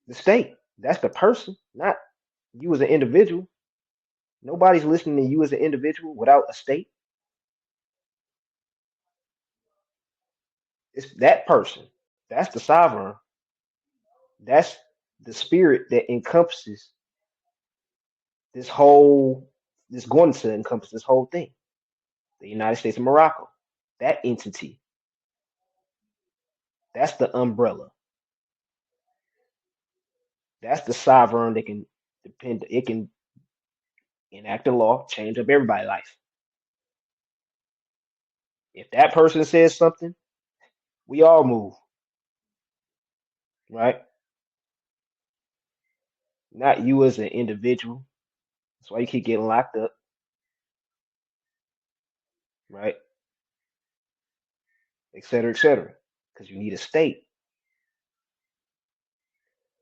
The state. That's the person, not you as an individual. Nobody's listening to you as an individual without a state. It's that person. That's the sovereign. That's the spirit that encompasses this whole, this going to encompass this whole thing. The United States of Morocco. That entity. That's the umbrella. That's the sovereign that can depend. It can enact a law, change up everybody's life. If that person says something, We all move, right? Not you as an individual. That's why you keep getting locked up, right? Et cetera, et cetera. Because you need a state.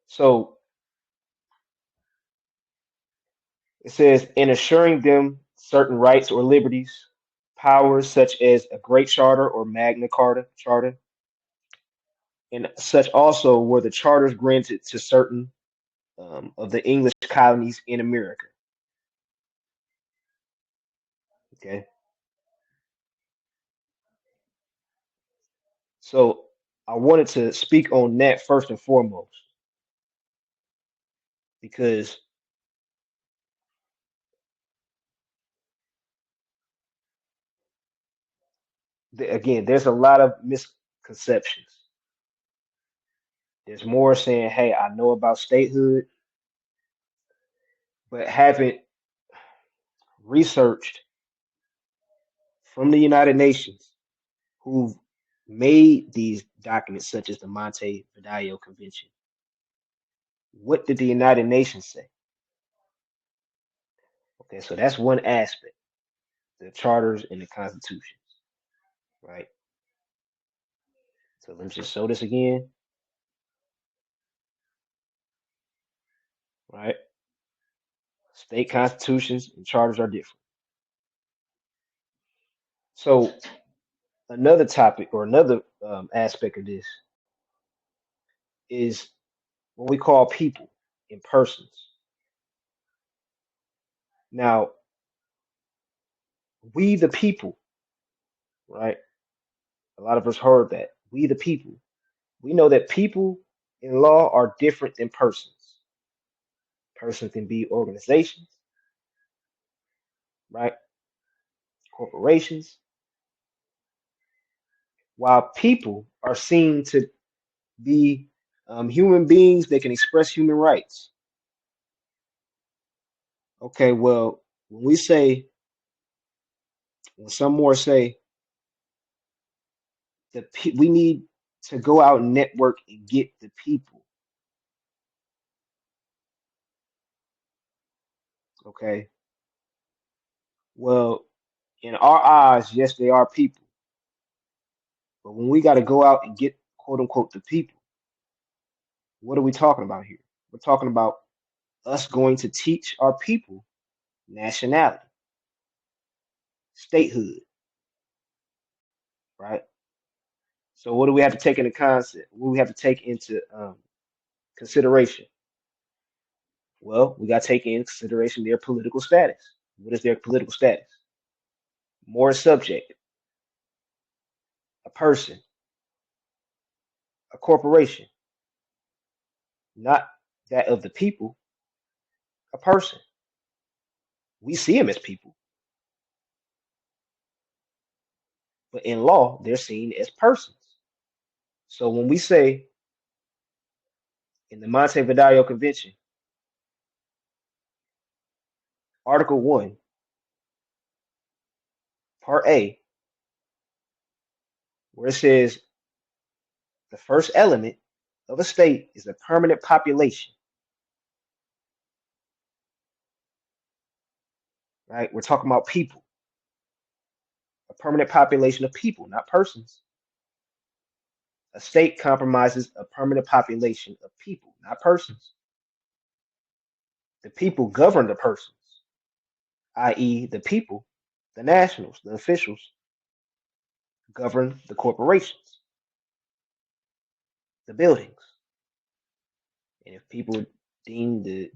So it says, in assuring them certain rights or liberties, powers such as a Great Charter or Magna Charta, and such also were the charters granted to certain of the English colonies in America. Okay, so I wanted to speak on that first and foremost because again, there's a lot of misconceptions. There's more saying, "Hey, I know about statehood," but haven't researched from the United Nations who've made these documents, such as the Montevideo Convention. What did the United Nations say? Okay, so that's one aspect, the charters and the constitutions, right? So let me just show this again, right? State constitutions and charters are different. So another topic or another aspect of this is what we call people and persons. Now, we the people, right? A lot of us heard that. We the people. We know that people in law are different than persons. Persons can be organizations, right? Corporations, while people are seen to be human beings that can express human rights. Okay, well, when we say, when some more say that we need to go out and network and get the people, okay, well, in our eyes, yes, they are people. But when we got to go out and get quote unquote the people, what are we talking about here? We're talking about us going to teach our people nationality, statehood, right? So what do we have to take into concept? What do we have to take into consideration? Well, we got to take into consideration their political status. What is their political status? More subject, a person, a corporation, not that of the people, a person. We see them as people, but in law, they're seen as persons. So when we say in the Montevideo Convention, Article 1, Part A, where it says the first element of a state is a permanent population, right? We're talking about people, a permanent population of people, not persons. A state compromises a permanent population of people, not persons. The people govern the persons, i.e., the people, the nationals, the officials, govern the corporations, the buildings. And if people deem to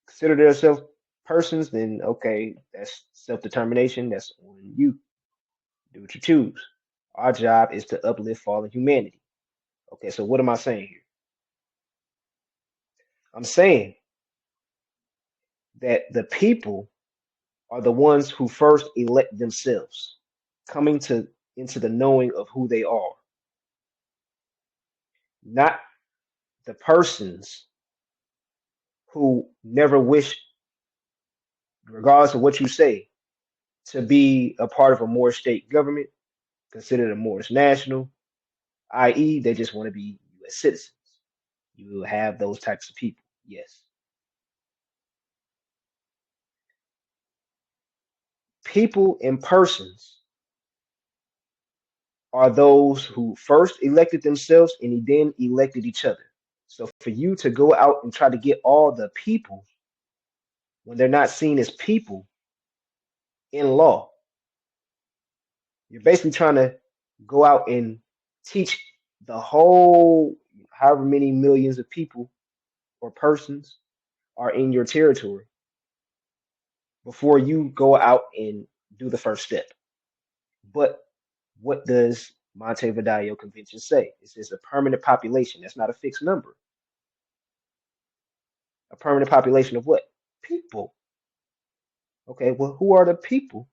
consider themselves persons, then okay, that's self determination. That's on you. Do what you choose. Our job is to uplift fallen humanity. Okay, so what am I saying here? I'm saying that the people are the ones who first elect themselves, coming to into the knowing of who they are, not the persons who never wish, regardless of what you say, to be a part of a Moorish state government, considered a Moorish national, i.e., they just want to be U.S. citizens. You will have those types of people. Yes. People and persons are those who first elected themselves and then elected each other. So for you to go out and try to get all the people when they're not seen as people in law, you're basically trying to go out and teach the whole however many millions of people or persons are in your territory before you go out and do the first step. But what does Montevideo Convention say? It says a permanent population. That's not a fixed number. A permanent population of what? People. Okay, well, who are the people?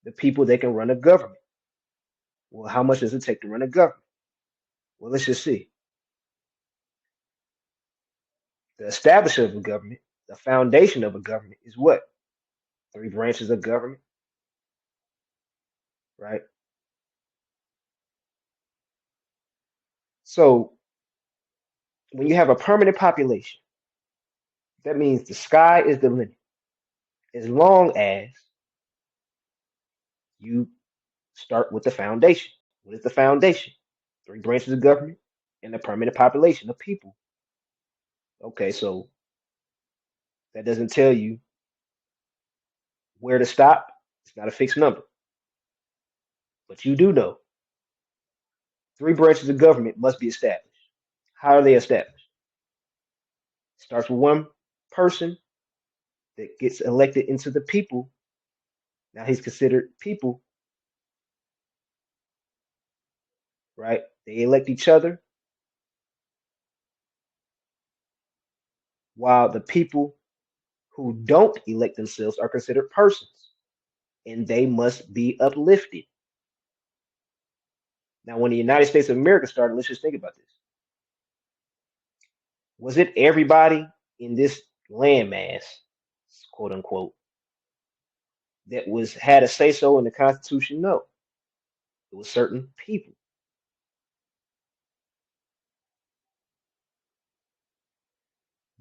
The people that can run a government. Well, how much does it take to run a government? Well, let's just see. The establishment of a government, the foundation of a government is what? Three branches of government, right? So when you have a permanent population, that means the sky is the limit. As long as you start with the foundation. What is the foundation? Three branches of government and a permanent population of people. Okay, so that doesn't tell you where to stop. It's not a fixed number. But you do know three branches of government must be established. How are they established? It starts with one person that gets elected into the people. Now he's considered people, right? They elect each other while the people who don't elect themselves are considered persons and they must be uplifted. Now, when the United States of America started, let's just think about this. Was it everybody in this landmass, quote unquote, that was had a say so in the Constitution? No. It was certain people.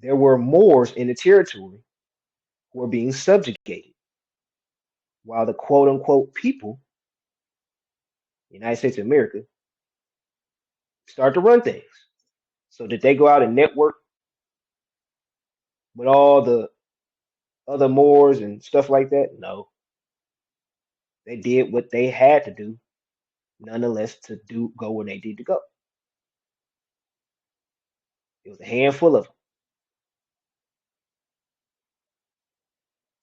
There were Moors in the territory who were being subjugated, while the quote unquote people, the United States of America, started to run things. So did they go out and network with all the other Moors and stuff like that? No. They did what they had to do, nonetheless, to do go where they need to go. It was a handful of them.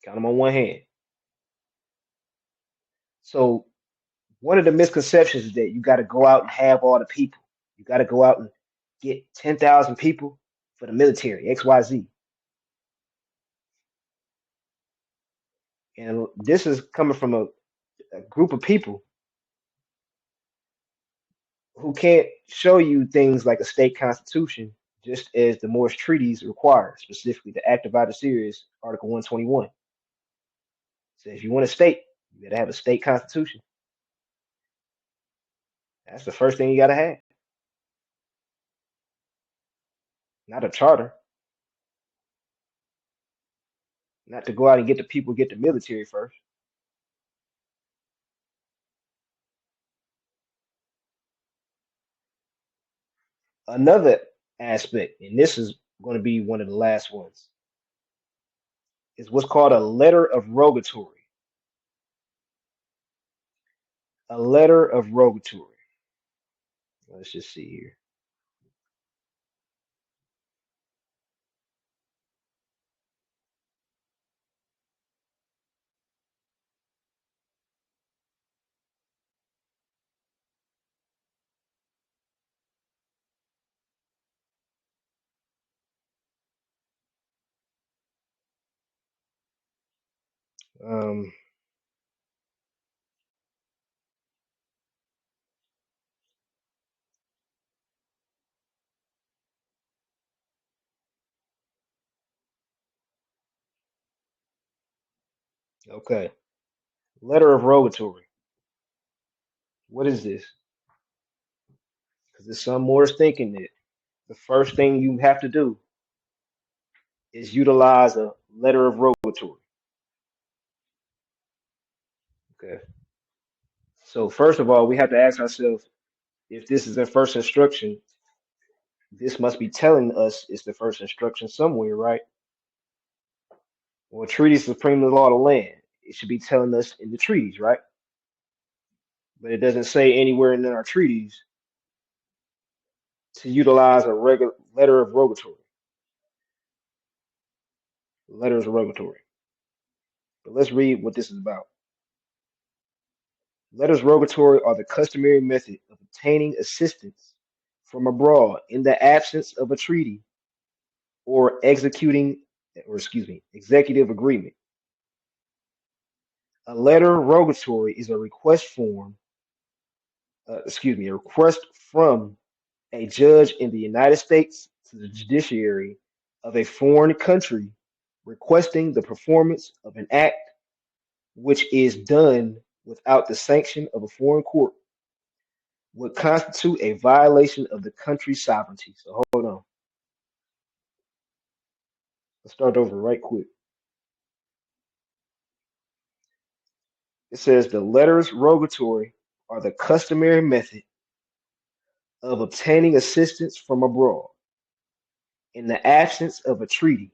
Count them on one hand. So one of the misconceptions is that you got to go out and have all the people. You got to go out and get 10,000 people for the military, XYZ. And this is coming from a group of people who can't show you things like a state constitution, just as the Moorish treaties require, specifically the Act of Series, Article 121. So if you want a state, you got to have a state constitution. That's the first thing you got to have, not a charter. Not to go out and get the people, get the military first. Another aspect, and this is going to be one of the last ones, is what's called a letter of rogatory. A letter of rogatory. Let's just see here. Um, okay. Letter of rogatory. What is this? there's some more thinking that the first thing you have to do is utilize a letter of rogatory. Okay. So first of all, we have to ask ourselves if this is the first instruction. This must be telling us it's the first instruction somewhere, right? Well, treaty is supreme law of the land. It should be telling us in the treaties, right? But it doesn't say anywhere in our treaties to utilize a regular letter of rogatory. Letters of rogatory. But let's read what this is about. Letters rogatory are the customary method of obtaining assistance from abroad in the absence of a treaty or executive agreement. A letter rogatory is a request a request from a judge in the United States to the judiciary of a foreign country requesting the performance of an act which is done without the sanction of a foreign court would constitute a violation of the country's sovereignty. So hold on. Let's start over right quick. It says the letters rogatory are the customary method of obtaining assistance from abroad in the absence of a treaty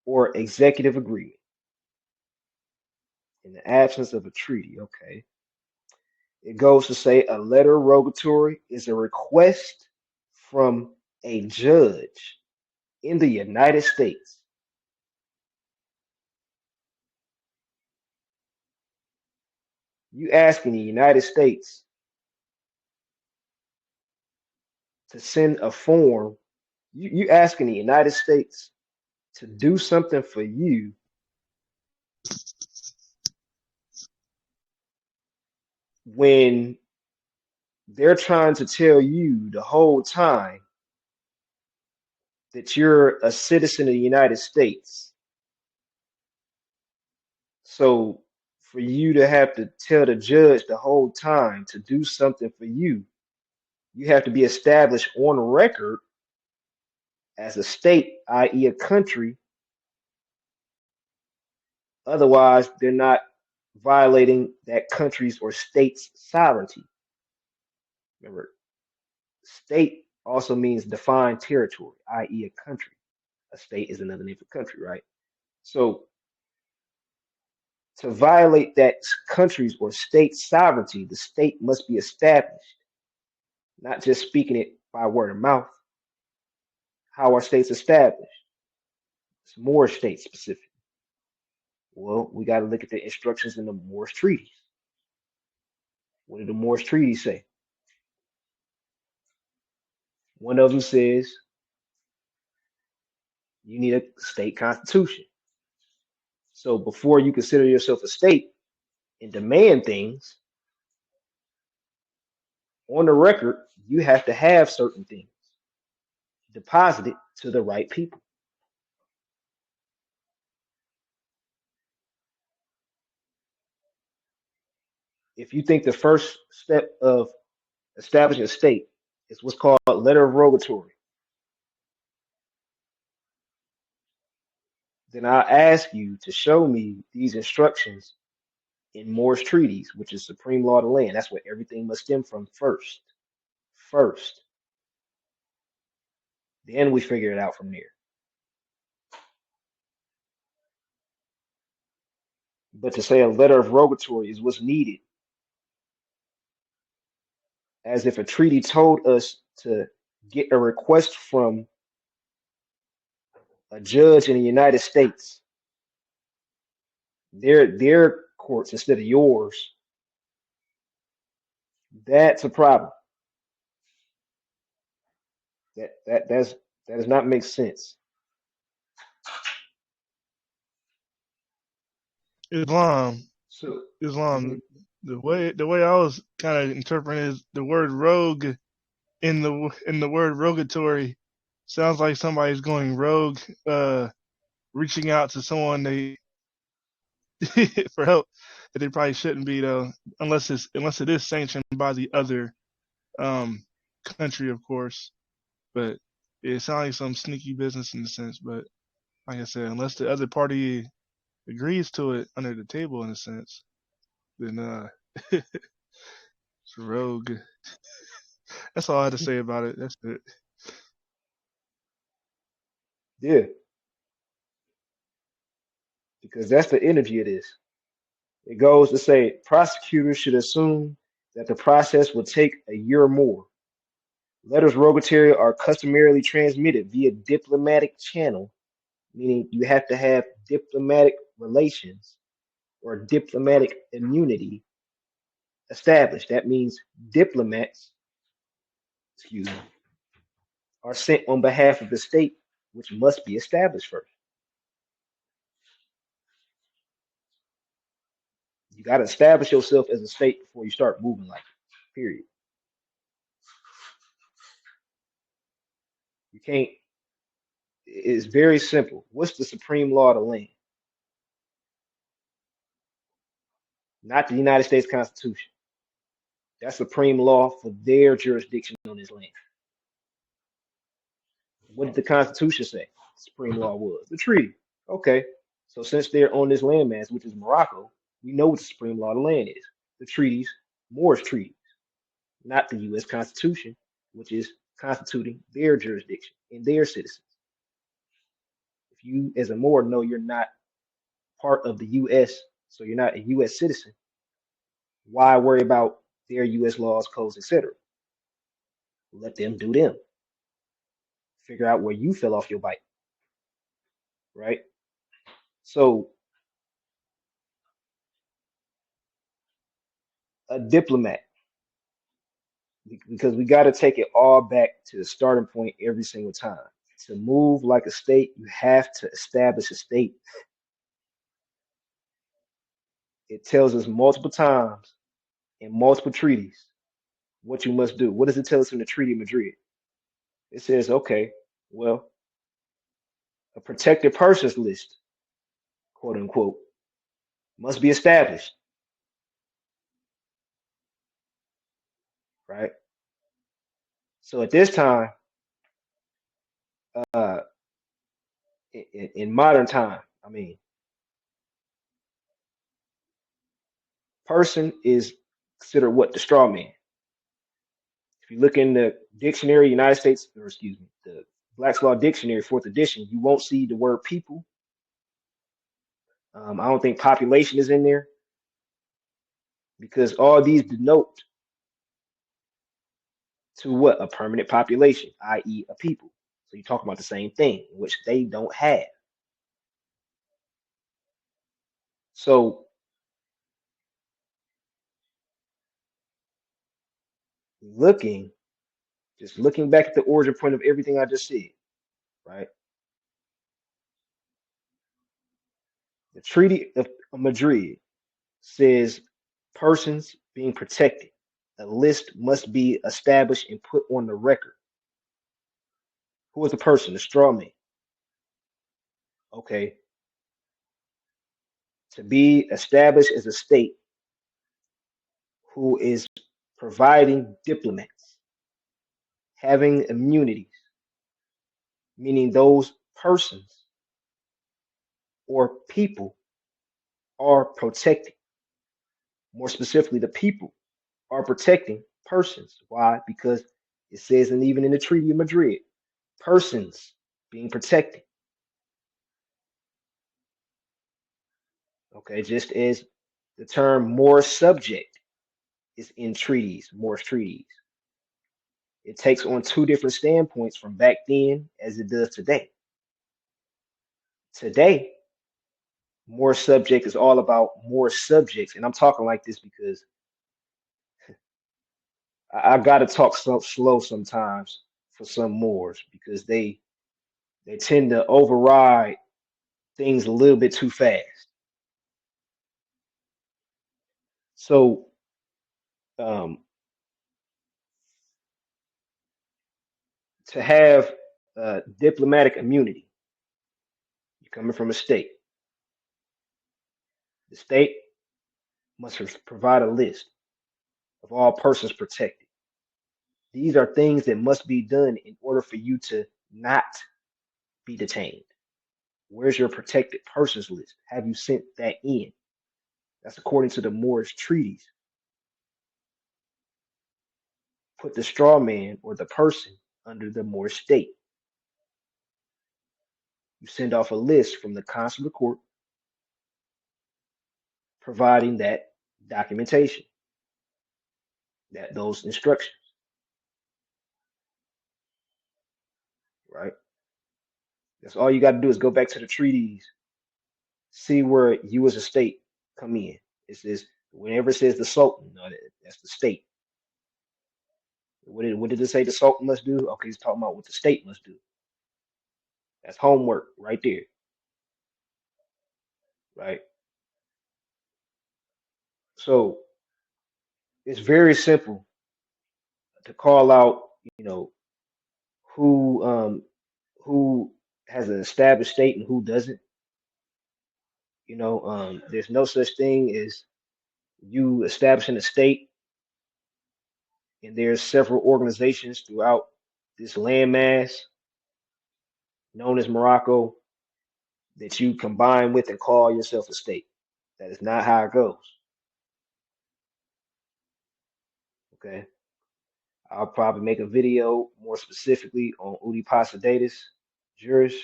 or executive agreement. In the absence of a treaty, okay. It goes to say a letter rogatory is a request from a judge in the United States. You ask in the United States to send a form. You ask in the United States to do something for you when they're trying to tell you the whole time that you're a citizen of the United States. So for you to have to tell the judge the whole time to do something for you, you have to be established on record as a state, i.e., a country. Otherwise, they're not violating that country's or state's sovereignty. Remember, state also means defined territory, i.e., a country. A state is another name for country, right? So to violate that country's or state's sovereignty, the state must be established, not just speaking it by word of mouth. How are states established? It's more state specific. Well, we got to look at the instructions in the Morse treaties. What do the Morse treaties say? One of them says you need a state constitution. So before you consider yourself a state and demand things, on the record, you have to have certain things deposited to the right people. If you think the first step of establishing a state is what's called letter of rogatory, then I'll ask you to show me these instructions in Moore's treaties, which is supreme law of the land. That's where everything must stem from first. First. Then we figure it out from there. But to say a letter of rogatory is what's needed, as if a treaty told us to get a request from a judge in the United States, their courts instead of yours, that's a problem. That does not make sense. Islam, So Islam. mhm. The way I was kind of interpreting is the word rogue in the word rogatory sounds like somebody's going rogue, reaching out to someone they for help that they probably shouldn't be though, unless it is sanctioned by the other. country, of course, but it sounds like some sneaky business in a sense. But like I said, unless the other party agrees to it under the table in a sense, then it's rogue. That's all I had to say about it. That's it. Yeah, because that's the energy of this. It goes to say prosecutors should assume that the process will take a year or more. Letters rogatory are customarily transmitted via diplomatic channel, meaning you have to have diplomatic relations or diplomatic immunity established. That means diplomats, excuse me, are sent on behalf of the state, which must be established first. You got to establish yourself as a state before you start moving like it, period. You can't, it's very simple. What's the supreme law of the land? Not the United States Constitution. That's supreme law for their jurisdiction on this land. What did the Constitution say? Supreme law was the treaty. Okay, so since they're on this landmass, which is Morocco, we know what the supreme law of the land is. The treaties, Moorish treaties, not the U.S. Constitution, which is constituting their jurisdiction and their citizens. If you, as a Moor, know you're not part of the U.S., so you're not a U.S. citizen, why worry about their U.S. laws, codes, etc.? Let them do them. Figure out where you fell off your bike, right? So a diplomat, because we got to take it all back to the starting point every single time. To move like a state, you have to establish a state. It tells us multiple times in multiple treaties what you must do. What does it tell us in the Treaty of Madrid? It says, okay, well, a protected persons list, quote unquote, must be established, right? So at this time, uh, in modern time, I mean, person is considered what? The straw man. If you look in the dictionary, United States, or excuse me, the Black's Law Dictionary, fourth edition, you won't see the word people. I don't think population is in there because all these denote to what? A permanent population, i.e., a people. So you talk about the same thing, which they don't have. So looking, just looking back at the origin point of everything I just said, right? The Treaty of Madrid says persons being protected. A list must be established and put on the record. Who is the person? The straw man. Okay. To be established as a state who is providing diplomats, having immunities, meaning those persons or people are protecting. More specifically, the people are protecting persons. Why? Because it says, and even in the Treaty of Madrid, persons being protected. Okay, just as the term more subject is in treaties, Morse treaties. It takes on two different standpoints from back then as it does today. Today, more subject is all about more subjects, and I'm talking like this because I gotta talk so slow sometimes for some Moors because they tend to override things a little bit too fast. So um, to have diplomatic immunity, you're coming from a state. The state must provide a list of all persons protected. These are things that must be done in order for you to not be detained. Where's your protected persons list? Have you sent that in? That's according to the Moorish treaties. Put the straw man or the person under the Moorish state. You send off a list from the consular court providing that documentation, that those instructions, right? That's all you got to do is go back to the treaties, see where you as a state come in. It says whenever it says the Sultan, no, that's the state. What did it say the Sultan must do? Okay, he's talking about what the state must do. That's homework right there, right? So it's very simple to call out, you know, who um who has an established state and who doesn't. There's no such thing as you establishing a state, and there's several organizations throughout this landmass known as Morocco that you combine with and call yourself a state. That is not how it goes. Okay. I'll probably make a video more specifically on Udipasadidis juris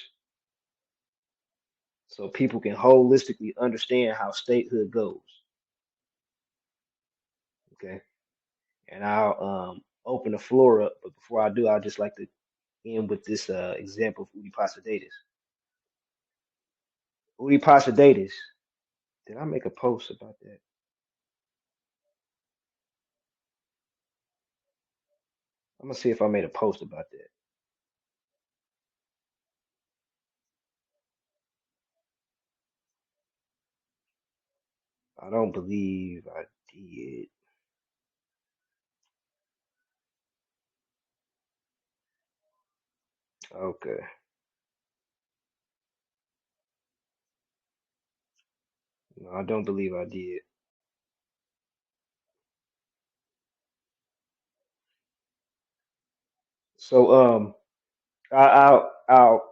so people can holistically understand how statehood goes. Okay. And I'll open the floor up, but before I do, I'd just like to end with this example of Udipasadidis. Udipasadidis. Did I make a post about that? I'm gonna see if I made a post about that. I don't believe I did. Okay. No, I don't believe I did. So I'll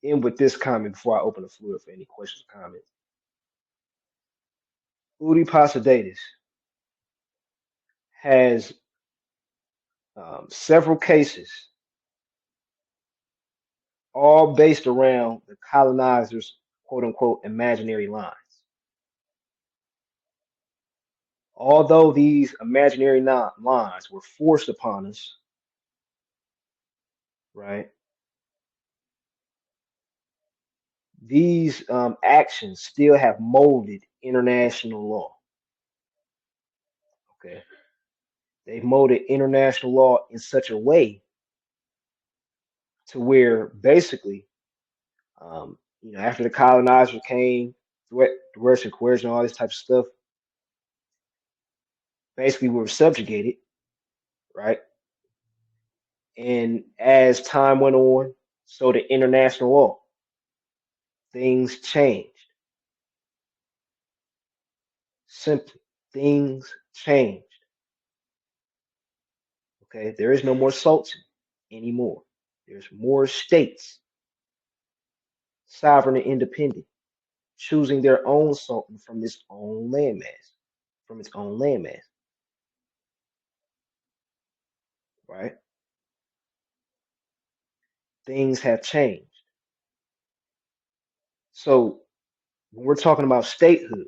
end with this comment before I open the floor for any questions or comments. Udi Pasadidis has several cases, all based around the colonizers' quote unquote imaginary lines. Although these imaginary lines were forced upon us, right? These actions still have molded international law. Okay, they've molded international law in such a way to where basically, after the colonizer came, threat, coercion, coercion, all this type of stuff, basically we were subjugated, right? And as time went on, so the international law, things changed. Simply, things changed. Okay, there is no more sultan anymore. There's more states, sovereign and independent, choosing their own sultan from its own landmass, from its own landmass, right? Things have changed. So when we're talking about statehood,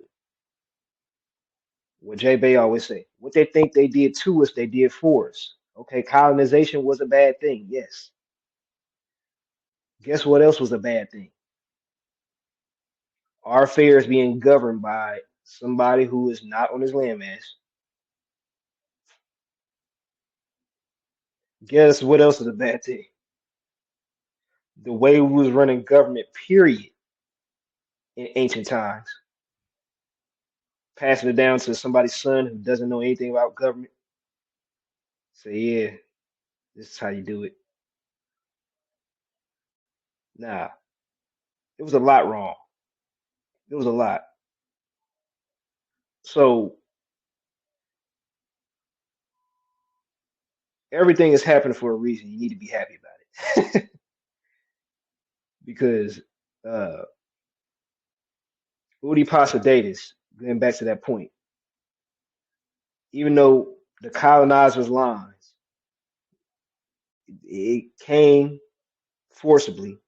what J Bay always say, what they think they did to us, they did for us. Okay, colonization was a bad thing, yes. Guess what else was a bad thing? Our affairs being governed by somebody who is not on his landmass. Guess what else is a bad thing? The way we was running government, period, in ancient times. Passing it down to somebody's son who doesn't know anything about government. Say, yeah, this is how you do it. Nah, it was a lot wrong. It was a lot. So everything is happening for a reason. You need to be happy about it because uh, Udi going back to that point, even though the colonizers' lines, it came forcibly,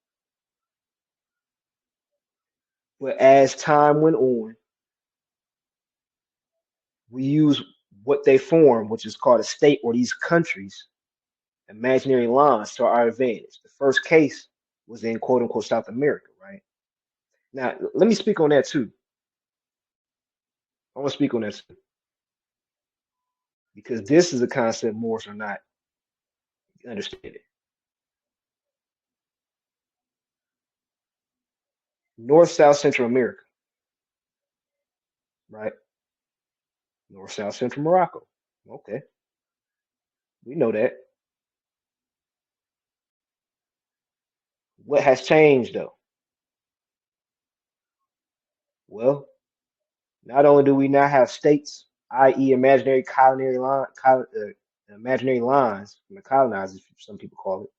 but as time went on, we use what they formed, which is called a state or these countries, imaginary lines to our advantage. The first case was in quote unquote South America, right? Now, let me speak on that too. I want to speak on that too, because this is a concept Moors are not understanding. North, South, Central America, right? North, South, Central Morocco. Okay, we know that. What has changed though? Well, not only do we now have states, i.e., imaginary lines from the colonizers, some people call it,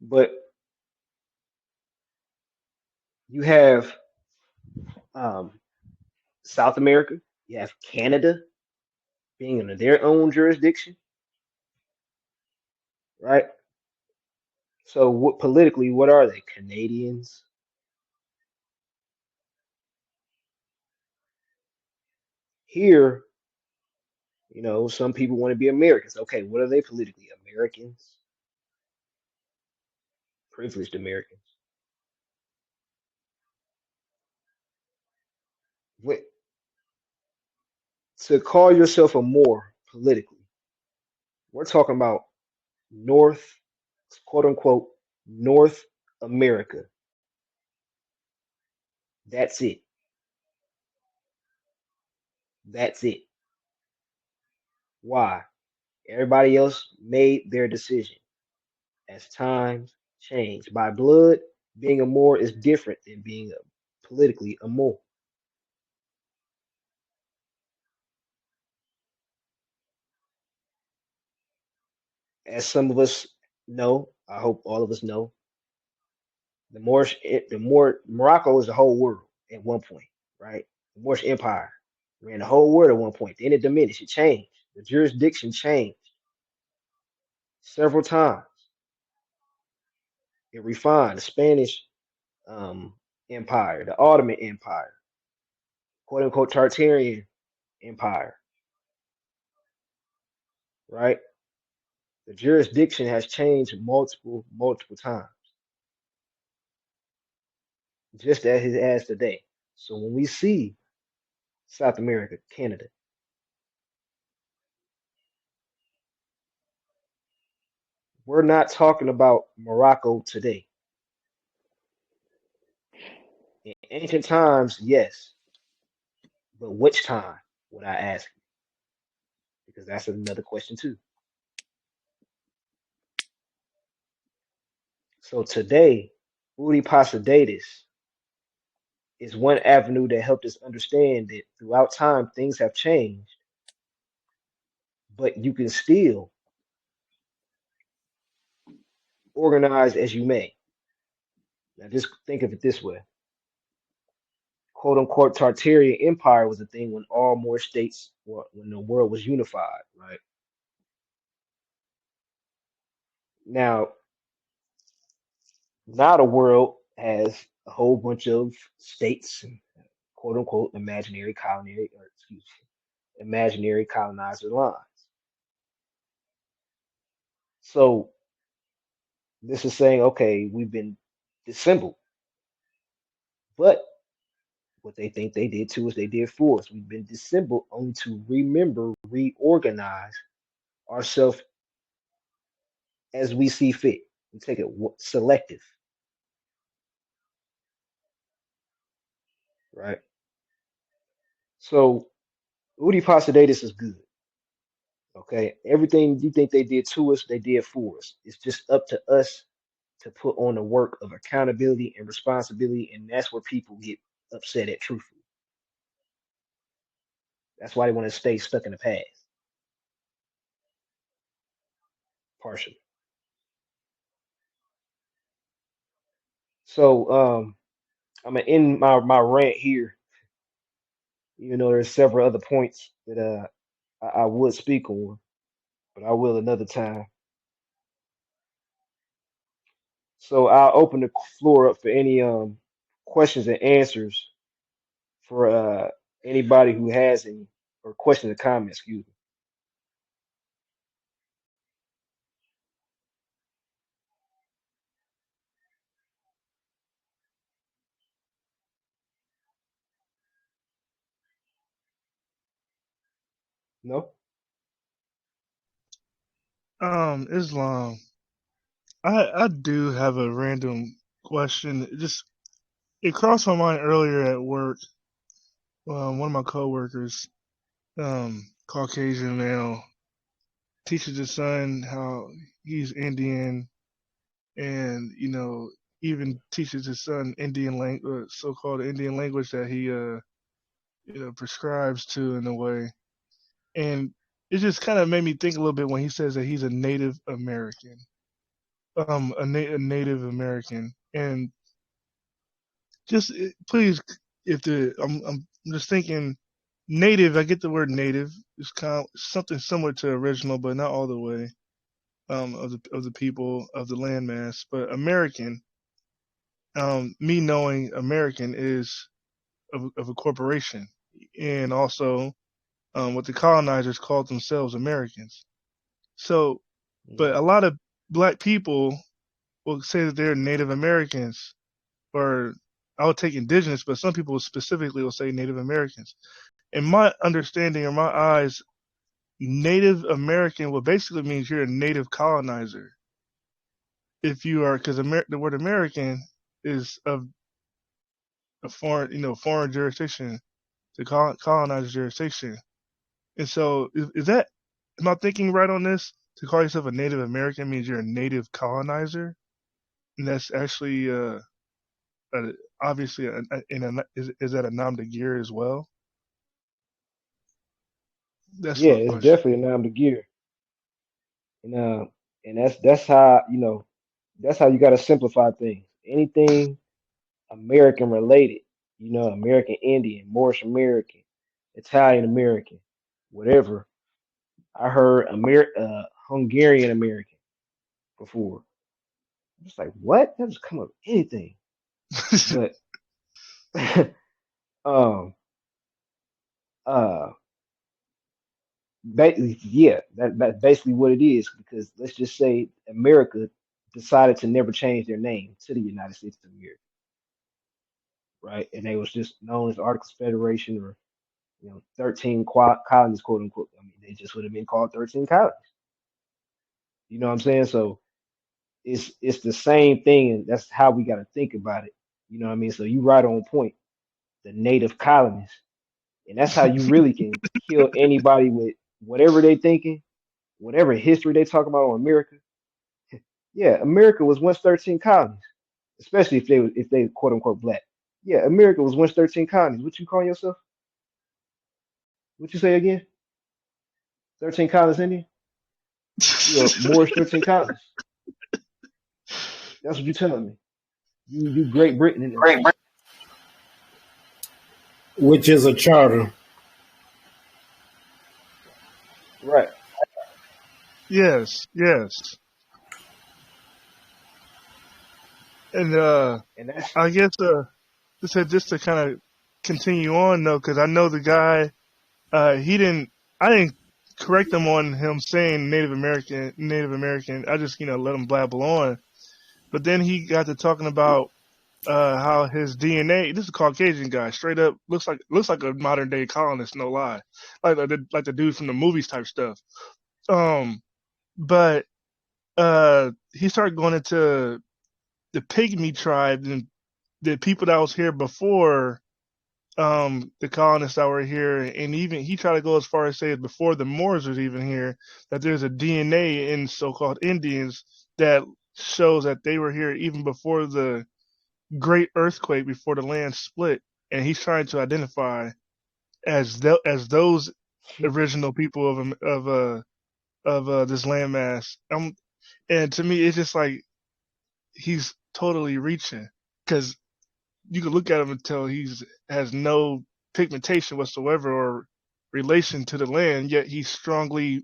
but you have um, South America, you have Canada being in their own jurisdiction, right? So, what politically, what are they? Canadians. Here, some people want to be Americans. Okay, what are they politically? Americans, privileged Americans. What, to call yourself a Moor politically, we're talking about North, quote unquote, North America. That's it. That's it. Why? Everybody else made their decision as times change. By blood, being a Moor is different than being politically a Moor. As some of us know, I hope all of us know, the more Morocco is the whole world at one point, right? The Moorish Empire ran the whole world at one point. Then it diminished. It changed. The jurisdiction changed several times. It refined the Spanish um, Empire, the Ottoman Empire, quote unquote Tartarian Empire, right? The jurisdiction has changed multiple times, just as it has today. So when we see South America, Canada, we're not talking about Morocco today. In ancient times, yes, but which time would I ask you? Because that's another question too. So today, Udi Pasadatus is one avenue that helped us understand that throughout time things have changed, but you can still organize as you may. Now just think of it this way. Quote unquote Tartarian Empire was a thing when all more states when the world was unified, right? Now the world has a whole bunch of states and quote unquote imaginary colonizer lines. So this is saying, okay, we've been dissembled, but what they think they did to us, they did for us. We've been dissembled only to remember, reorganize ourselves as we see fit. We take it selective, right? So Udi Posidatus is good. Okay, everything you think they did to us, they did for us. It's just up to us to put on the work of accountability and responsibility, and that's where people get upset at. Truthfully, that's why they want to stay stuck in the past. partially. So I'm gonna end my rant here. You know, there's several other points that I would speak on, but I will another time. So I'll open the floor up for any questions and answers for anybody who has any or questions or comments. Excuse me. No. Islam. I do have a random question. It crossed my mind earlier at work. One of my coworkers, Caucasian male, teaches his son how he's Indian, and even teaches his son Indian language, so-called Indian language that he prescribes to in a way. And it just kind of made me think a little bit when he says that he's a Native American, a Native American, and just please, if I'm just thinking native. I get the word native. It's kind of something similar to original, but not all the way. Of the people of the landmass, but American. Me knowing American is of a corporation, and also what the colonizers called themselves Americans. So, but Mhm. a lot of black people will say that they're Native Americans, or I'll take indigenous, but some people specifically will say Native Americans. In my understanding, or my eyes, Native American, what basically means you're a native colonizer. If you are, because the word American is of a foreign, foreign jurisdiction, to colonize jurisdiction. And so, is that, am I thinking right on this? To call yourself a Native American means you're a native colonizer, and that's actually a, obviously is that a nom de guerre as well? That's Yeah, my it's question. definitely an the gear, and that's how that's how you got to simplify things. Anything American related, American Indian, Moorish American, Italian American, whatever. I heard Hungarian American before. I'm just like, what? That just come up with anything. But um uh yeah, that's basically what it is because let's just say America decided to never change their name to the United States of America, right? And they was just known as Articles Federation or 13 colonies, quote unquote. I mean, they just would have been called 13 colonies. You know what I'm saying? So it's the same thing, and that's how we got to think about it. You know what I mean? So you right on point. The native colonies, and that's how you really can kill anybody with whatever they thinking, whatever history they talk about on America. Yeah, America was once 13 colonies, especially if they quote unquote black. Yeah, America was once 13 colonies. What you call yourself? What you say again? 13 colonies Indian? You are Moorish 13 colonies. That's what you telling me. You Great Britain in them. Great Britain. Which is a charter. Right. Yes, yes. And And that's I guess just to kind of continue on though, because I know the guy. He didn't. I didn't correct him on him saying Native American. Native American. I just let him blabble on. But then he got to talking about how his DNA. This is a Caucasian guy, straight up looks like a modern day colonist, no lie, like the dude from the movies type stuff. Um, but he started going into the pygmy tribe and the people that was here before the colonists that were here, and even he tried to go as far as say before the Moors was even here, that there's a DNA in so-called Indians that shows that they were here even before the great earthquake, before the land split, and he's trying to identify as those original people of this landmass. And to me, it's just like he's totally reaching because you can look at him and tell he's has no pigmentation whatsoever or relation to the land, yet he's strongly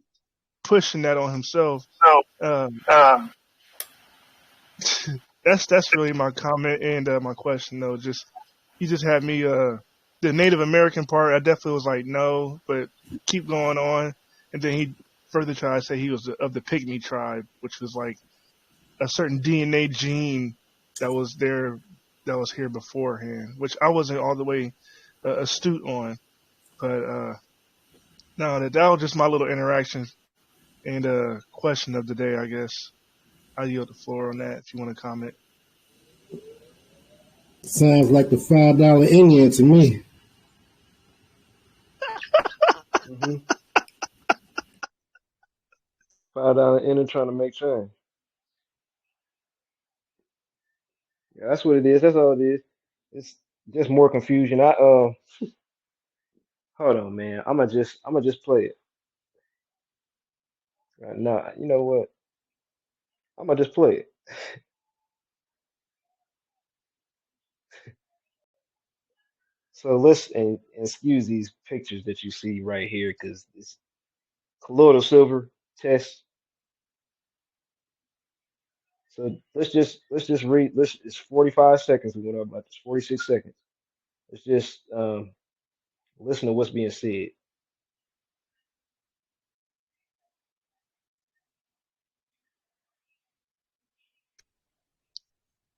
pushing that on himself. So, Um, um, that's really my comment and my question though. Just you just had me the Native American part. I definitely was like no, but keep going on, and then he further tried to say he was of the Pygmy tribe, which was like a certain DNA gene that was there that was here beforehand, which I wasn't all the way astute on. But no, that was just my little interaction and question of the day, I guess. I yield the floor on that if you want to comment. Sounds like the $5 Indian to me. Mm-hmm. $5 in and trying to make change. Yeah, that's what it is. That's all it is. It's just more confusion. Hold on, man. I'm gonna just play it. Right now, you know what? I'm gonna just play it. So let's and excuse these pictures that you see right here because it's colloidal silver test. So let's just read. It's 45 seconds. We went up about this 46 seconds. Let's just listen to what's being said.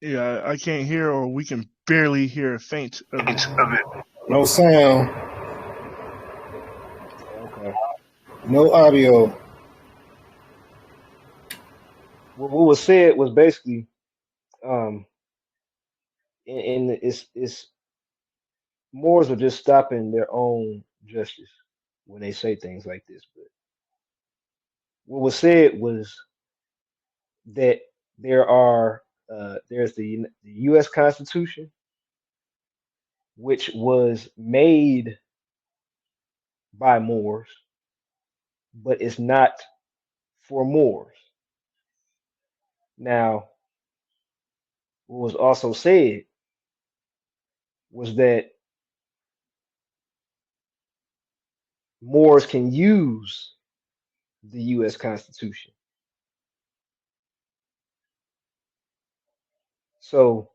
Yeah, I can't hear, or we can barely hear a faint of it. No sound, Okay. no audio. What was said was basically um, and it's Moors are just stopping their own justice when they say things like this. But what was said was that there's the U.S. Constitution, which was made by Moors, but it's not for Moors. Now, what was also said was that Moors can use the U.S. Constitution. So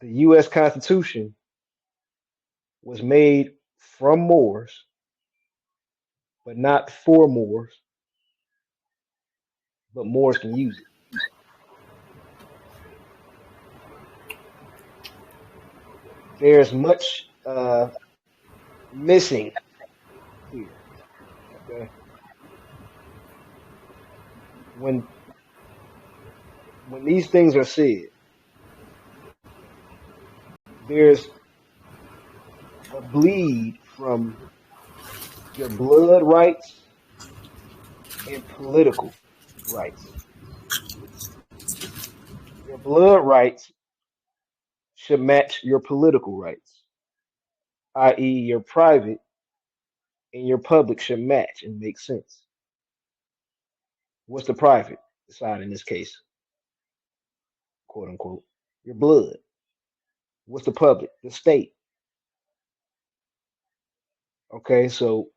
the U.S. Constitution was made from Moors, but not for Moors, but Moors can use it. There's much missing here. Okay, when when these things are said, there's a bleed from your blood rights and political rights. Your blood rights should match your political rights, i.e., your private and your public should match and make sense. What's the private side in this case, quote unquote? Your blood. What's the public? The state. Okay, so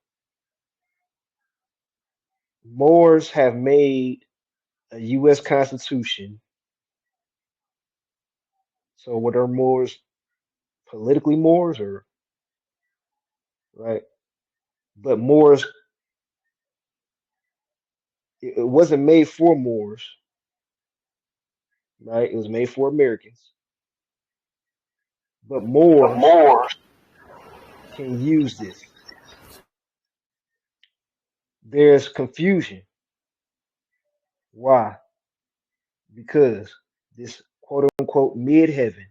Moors have made a U.S. Constitution. So what are Moors politically Moors or right? But Moors, it wasn't made for Moors, right? It was made for Americans. But Moors can use this. There's confusion. Why? Because this quote unquote mid heaven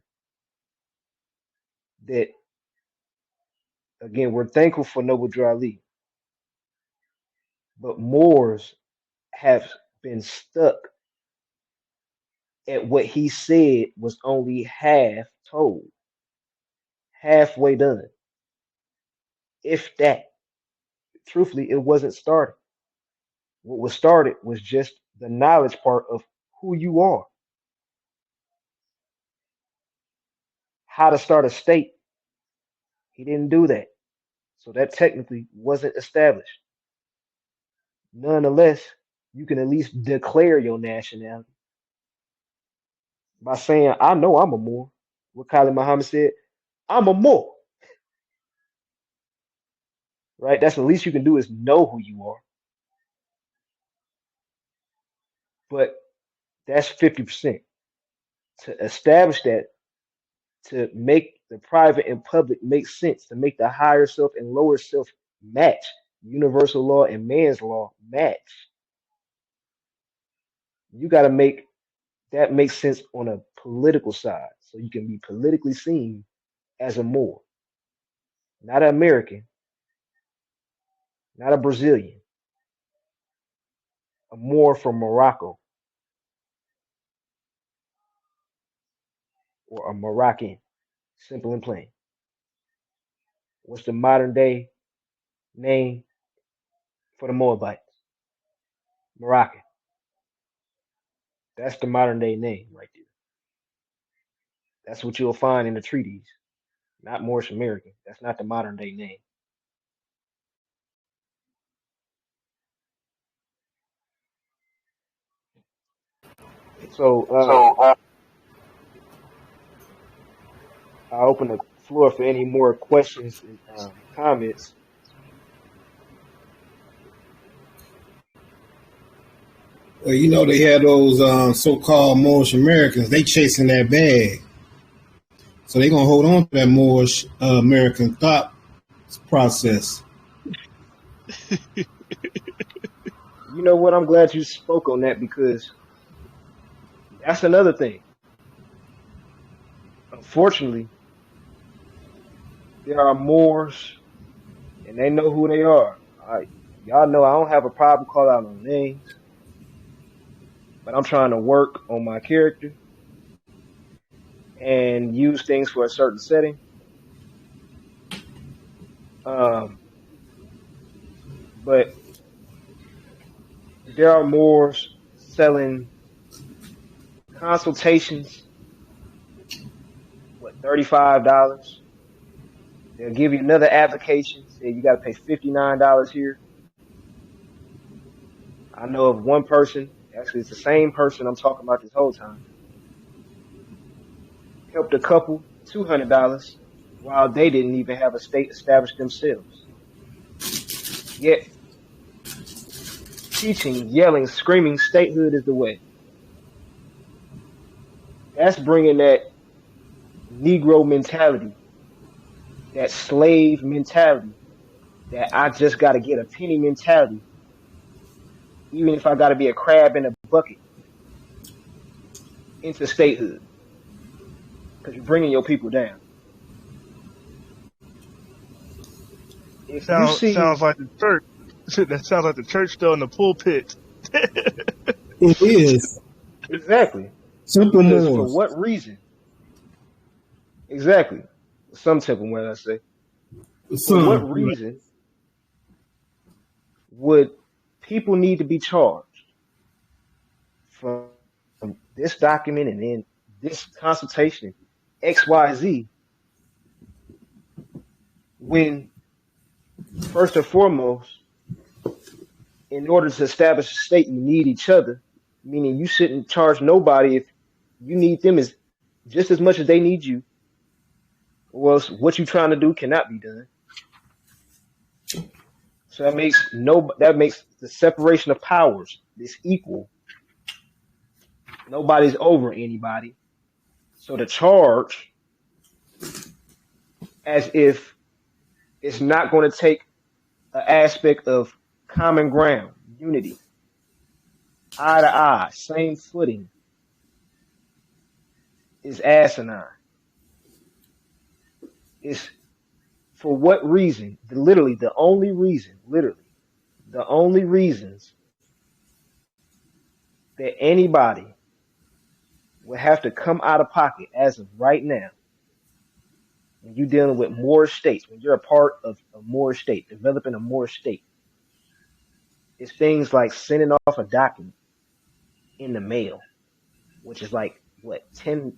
that again we're thankful for Noble Drew Ali, but Moors have been stuck at what he said was only half told, halfway done, if that. truthfully, it wasn't started. What was started was just the knowledge part of who you are, how to start a state. He didn't do that. So that technically wasn't established. Nonetheless, you can at least declare your nationality by saying, I know I'm a Moor. What Khalid Muhammad said, I'm a Moor, right? That's the least you can do is know who you are. But that's 50%. To establish that, to make the private and public make sense, to make the higher self and lower self match, universal law and man's law match, you got to make that make sense on a political side. So you can be politically seen as a Moor, not an American, not a Brazilian, a Moor from Morocco or a Moroccan, simple and plain. What's the modern day name for the Moabites? Moroccan. That's the modern day name right there. That's what you'll find in the treaties, not Moorish American. That's not the modern day name. So I open the floor for any more questions and comments. Well, they had those so-called Moorish Americans. They chasing that bag, so they gonna hold on to that Moorish American thought process. You know what? I'm glad you spoke on that because that's another thing. Unfortunately, there are Moors and they know who they are. Y'all know I don't have a problem calling out no names, but I'm trying to work on my character and use things for a certain setting. But there are Moors selling consultations, what, $35? They'll give you another application, say you got to pay $59 here. I know of one person, actually it's the same person I'm talking about this whole time, helped a couple $200 while they didn't even have a state established themselves. Yet, teaching, yelling, screaming, statehood is the way. That's bringing that Negro mentality, that slave mentality, that I just got to get a penny mentality, even if I got to be a crab in a bucket, into statehood. Because you're bringing your people down. If you see, sounds like the church. That sounds like the church still in the pulpit. It is exactly. simple Because for Moors. what reason? Exactly. Some type of way I say. For what Some reason would people need to be charged from this document and then this consultation, XYZ, when first and foremost, in order to establish a state, you need each other, meaning you shouldn't charge nobody if you need them as just as much as they need you, or else what you're trying to do cannot be done. So that makes the separation of powers this equal. Nobody's over anybody. So the charge, as if it's not going to take an aspect of common ground, unity, eye to eye, same footing, is asinine. It's for what reason? The only reasons that anybody would have to come out of pocket as of right now, when you're dealing with more states, when you're a part of a more state, developing a more state, It's things like sending off a document in the mail, which is like what, $10.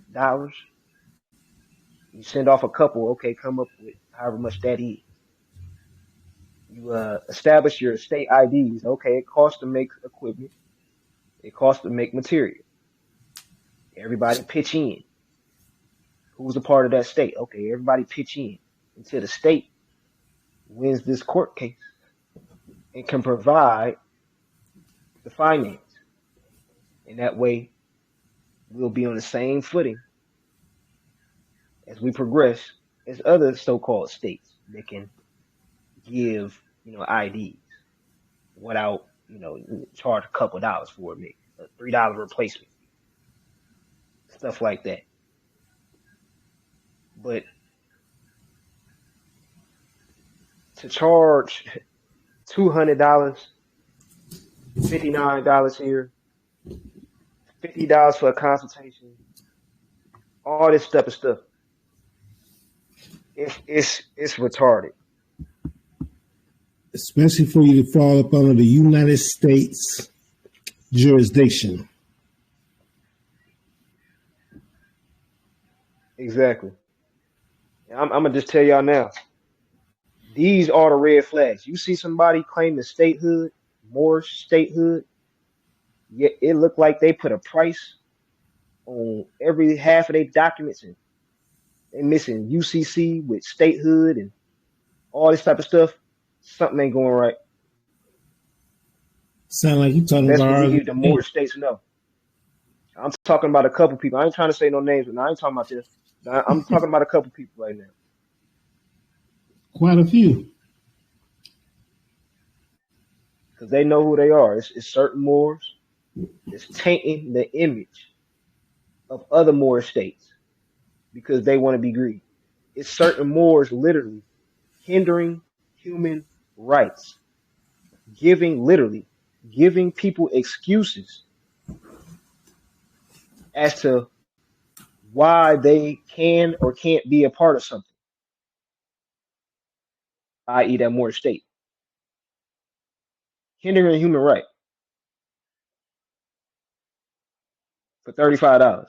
You send off a couple, okay, come up with however much that is. You establish your state IDs. Okay, it costs to make equipment. It costs to make material. Everybody pitch in. Who's a part of that state? Okay, everybody pitch in until the state wins this court case and can provide the finance. And that way, we'll be on the same footing as we progress as other so-called states that can give, IDs without, charge a couple dollars for it, maybe a $3 replacement, stuff like that. But to charge $200, $59 here, $50 for a consultation, all this type of stuff, it's retarded. Especially for you to fall up under the United States jurisdiction. Exactly. I'm gonna just tell y'all now. These are the red flags. You see somebody claiming statehood, more statehood, yet it looked like they put a price on every half of their documents, and they missing UCC with statehood and all this type of stuff. Something ain't going right. Sound like you talking That's about what we our need the more states to know. I'm talking about a couple people. I ain't trying to say no names, but I ain't talking about this. I'm talking about a couple people right now. quite a few. Because they know who they are. It's certain Moors. It's tainting the image of other Moor states because they want to be greedy. It's certain Moors literally hindering human rights, literally giving people excuses as to why they can or can't be a part of something, i.e., that Moor state. Hindering human right for $35.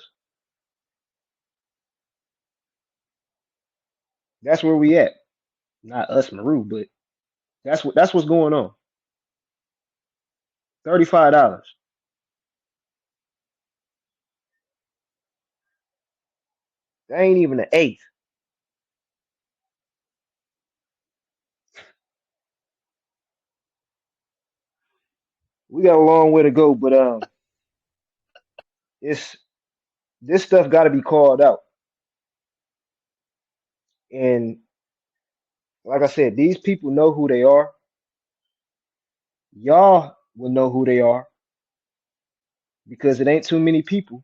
That's where we at. Not us, Maru, but that's what's going on. $35. That ain't even an eighth. We got a long way to go, but it's this stuff got to be called out. And like I said, these people know who they are. Y'all will know who they are because it ain't too many people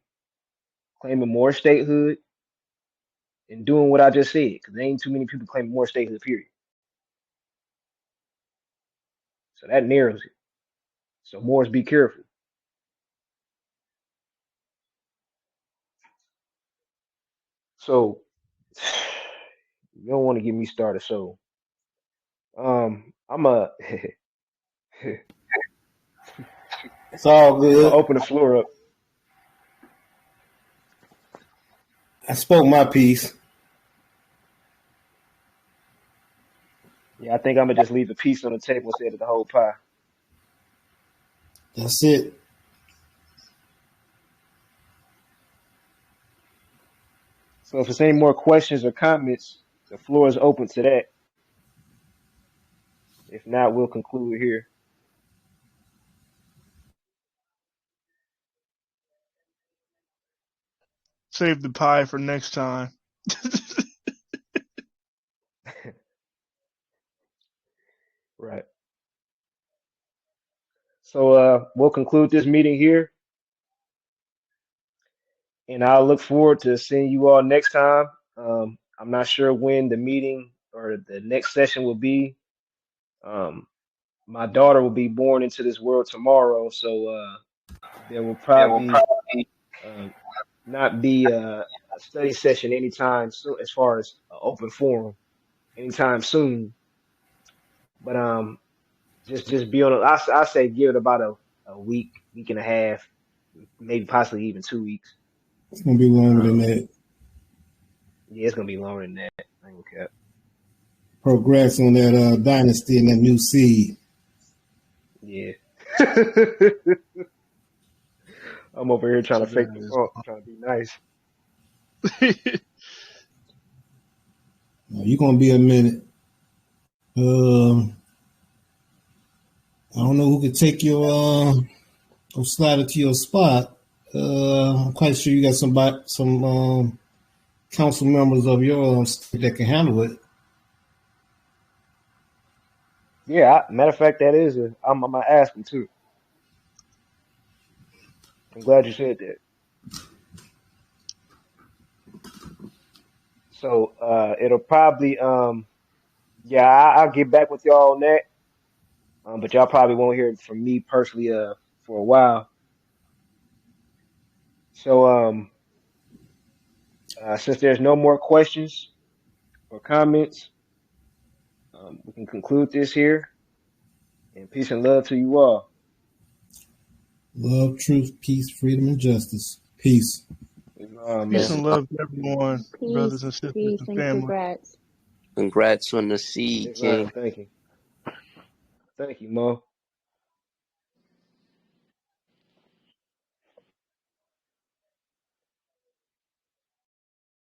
claiming more statehood and doing what I just said. Because there ain't too many people claiming more statehood, period. So that narrows it. So Moors, be careful. So you don't want to get me started. So I'm a It's all I'm gonna good. open the floor up. I spoke my piece. Yeah, I think I'm gonna just leave the piece on the table instead of the whole pie. That's it. So if there's any more questions or comments, the floor is open to that. If not, we'll conclude here. Save the pie for next time. Right. So we'll conclude this meeting here, and I'll look forward to seeing you all next time. I'm not sure when the meeting or the next session will be. My daughter will be born into this world tomorrow, so there will probably uh, not be a study session anytime soon, as far as an open forum anytime soon. But just be on. I say give it about a week, week and a half, maybe possibly even 2 weeks. It's gonna be longer than that. Yeah, it's gonna be longer than that. I ain't gonna cap. Progress on that dynasty and that new seed. Yeah. I'm over here trying to fake the funk, trying to be nice. You're gonna be a minute. I don't know who could take your or slide it to your spot. I'm quite sure you got some council members of your state that can handle it. Yeah, matter of fact, that is I'm gonna ask him too. I'm glad you said that. So it'll probably yeah, I'll get back with y'all on that. But y'all probably won't hear it from me personally for a while. So since there's no more questions or comments, we can conclude this here. And peace and love to you all. Love, truth, peace, freedom, and justice. Peace. Peace Man. and love to everyone, brothers and sisters Peace, and and family. congrats. Congrats on the seed, Yes, King. thank you. Thank you, Mo.